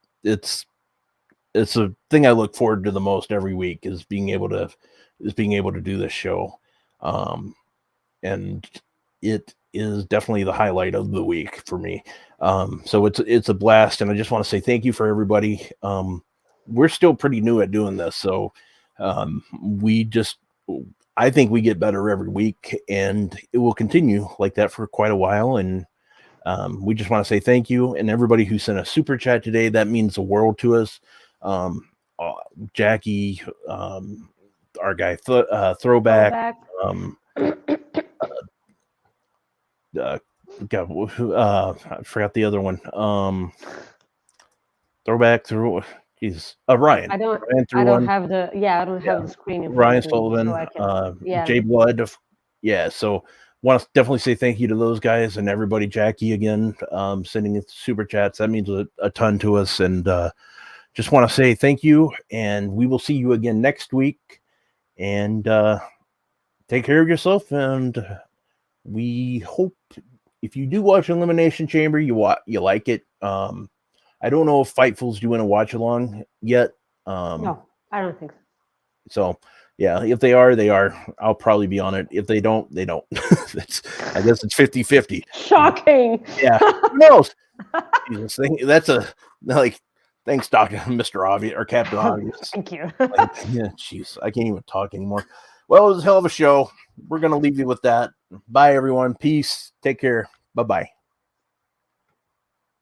Speaker 1: a thing I look forward to the most every week is being able to do this show. And it is definitely the highlight of the week for me. So it's a blast, and I just want to say thank you for everybody. We're still pretty new at doing this, so I think we get better every week, and it will continue like that for quite a while. And we just want to say thank you, and everybody who sent a super chat today, that means the world to us. Jackie, our guy Throwback. I forgot the other one. Throwback through. He's Ryan.
Speaker 2: I don't have the screen in front
Speaker 1: Ryan
Speaker 2: of me,
Speaker 1: Sullivan,
Speaker 2: so I can,
Speaker 1: Jay Blood. So want to definitely say thank you to those guys and everybody. Jackie again, sending super chats. That means a ton to us, and just want to say thank you. And we will see you again next week. And take care of yourself. And we hope if you do watch Elimination Chamber, you like it. I don't know if Fightful's doing a watch along yet.
Speaker 2: No, I don't think so.
Speaker 1: So yeah, if they are, they are. I'll probably be on it. If they don't, they don't. I guess it's 50-50.
Speaker 2: Shocking.
Speaker 1: Yeah. Who knows? Jesus, that's thanks, Mr. Obvious or Captain Obvious.
Speaker 2: Thank you.
Speaker 1: Yeah, jeez, I can't even talk anymore. Well, it was a hell of a show. We're gonna leave you with that. Bye, everyone. Peace. Take care. Bye-bye.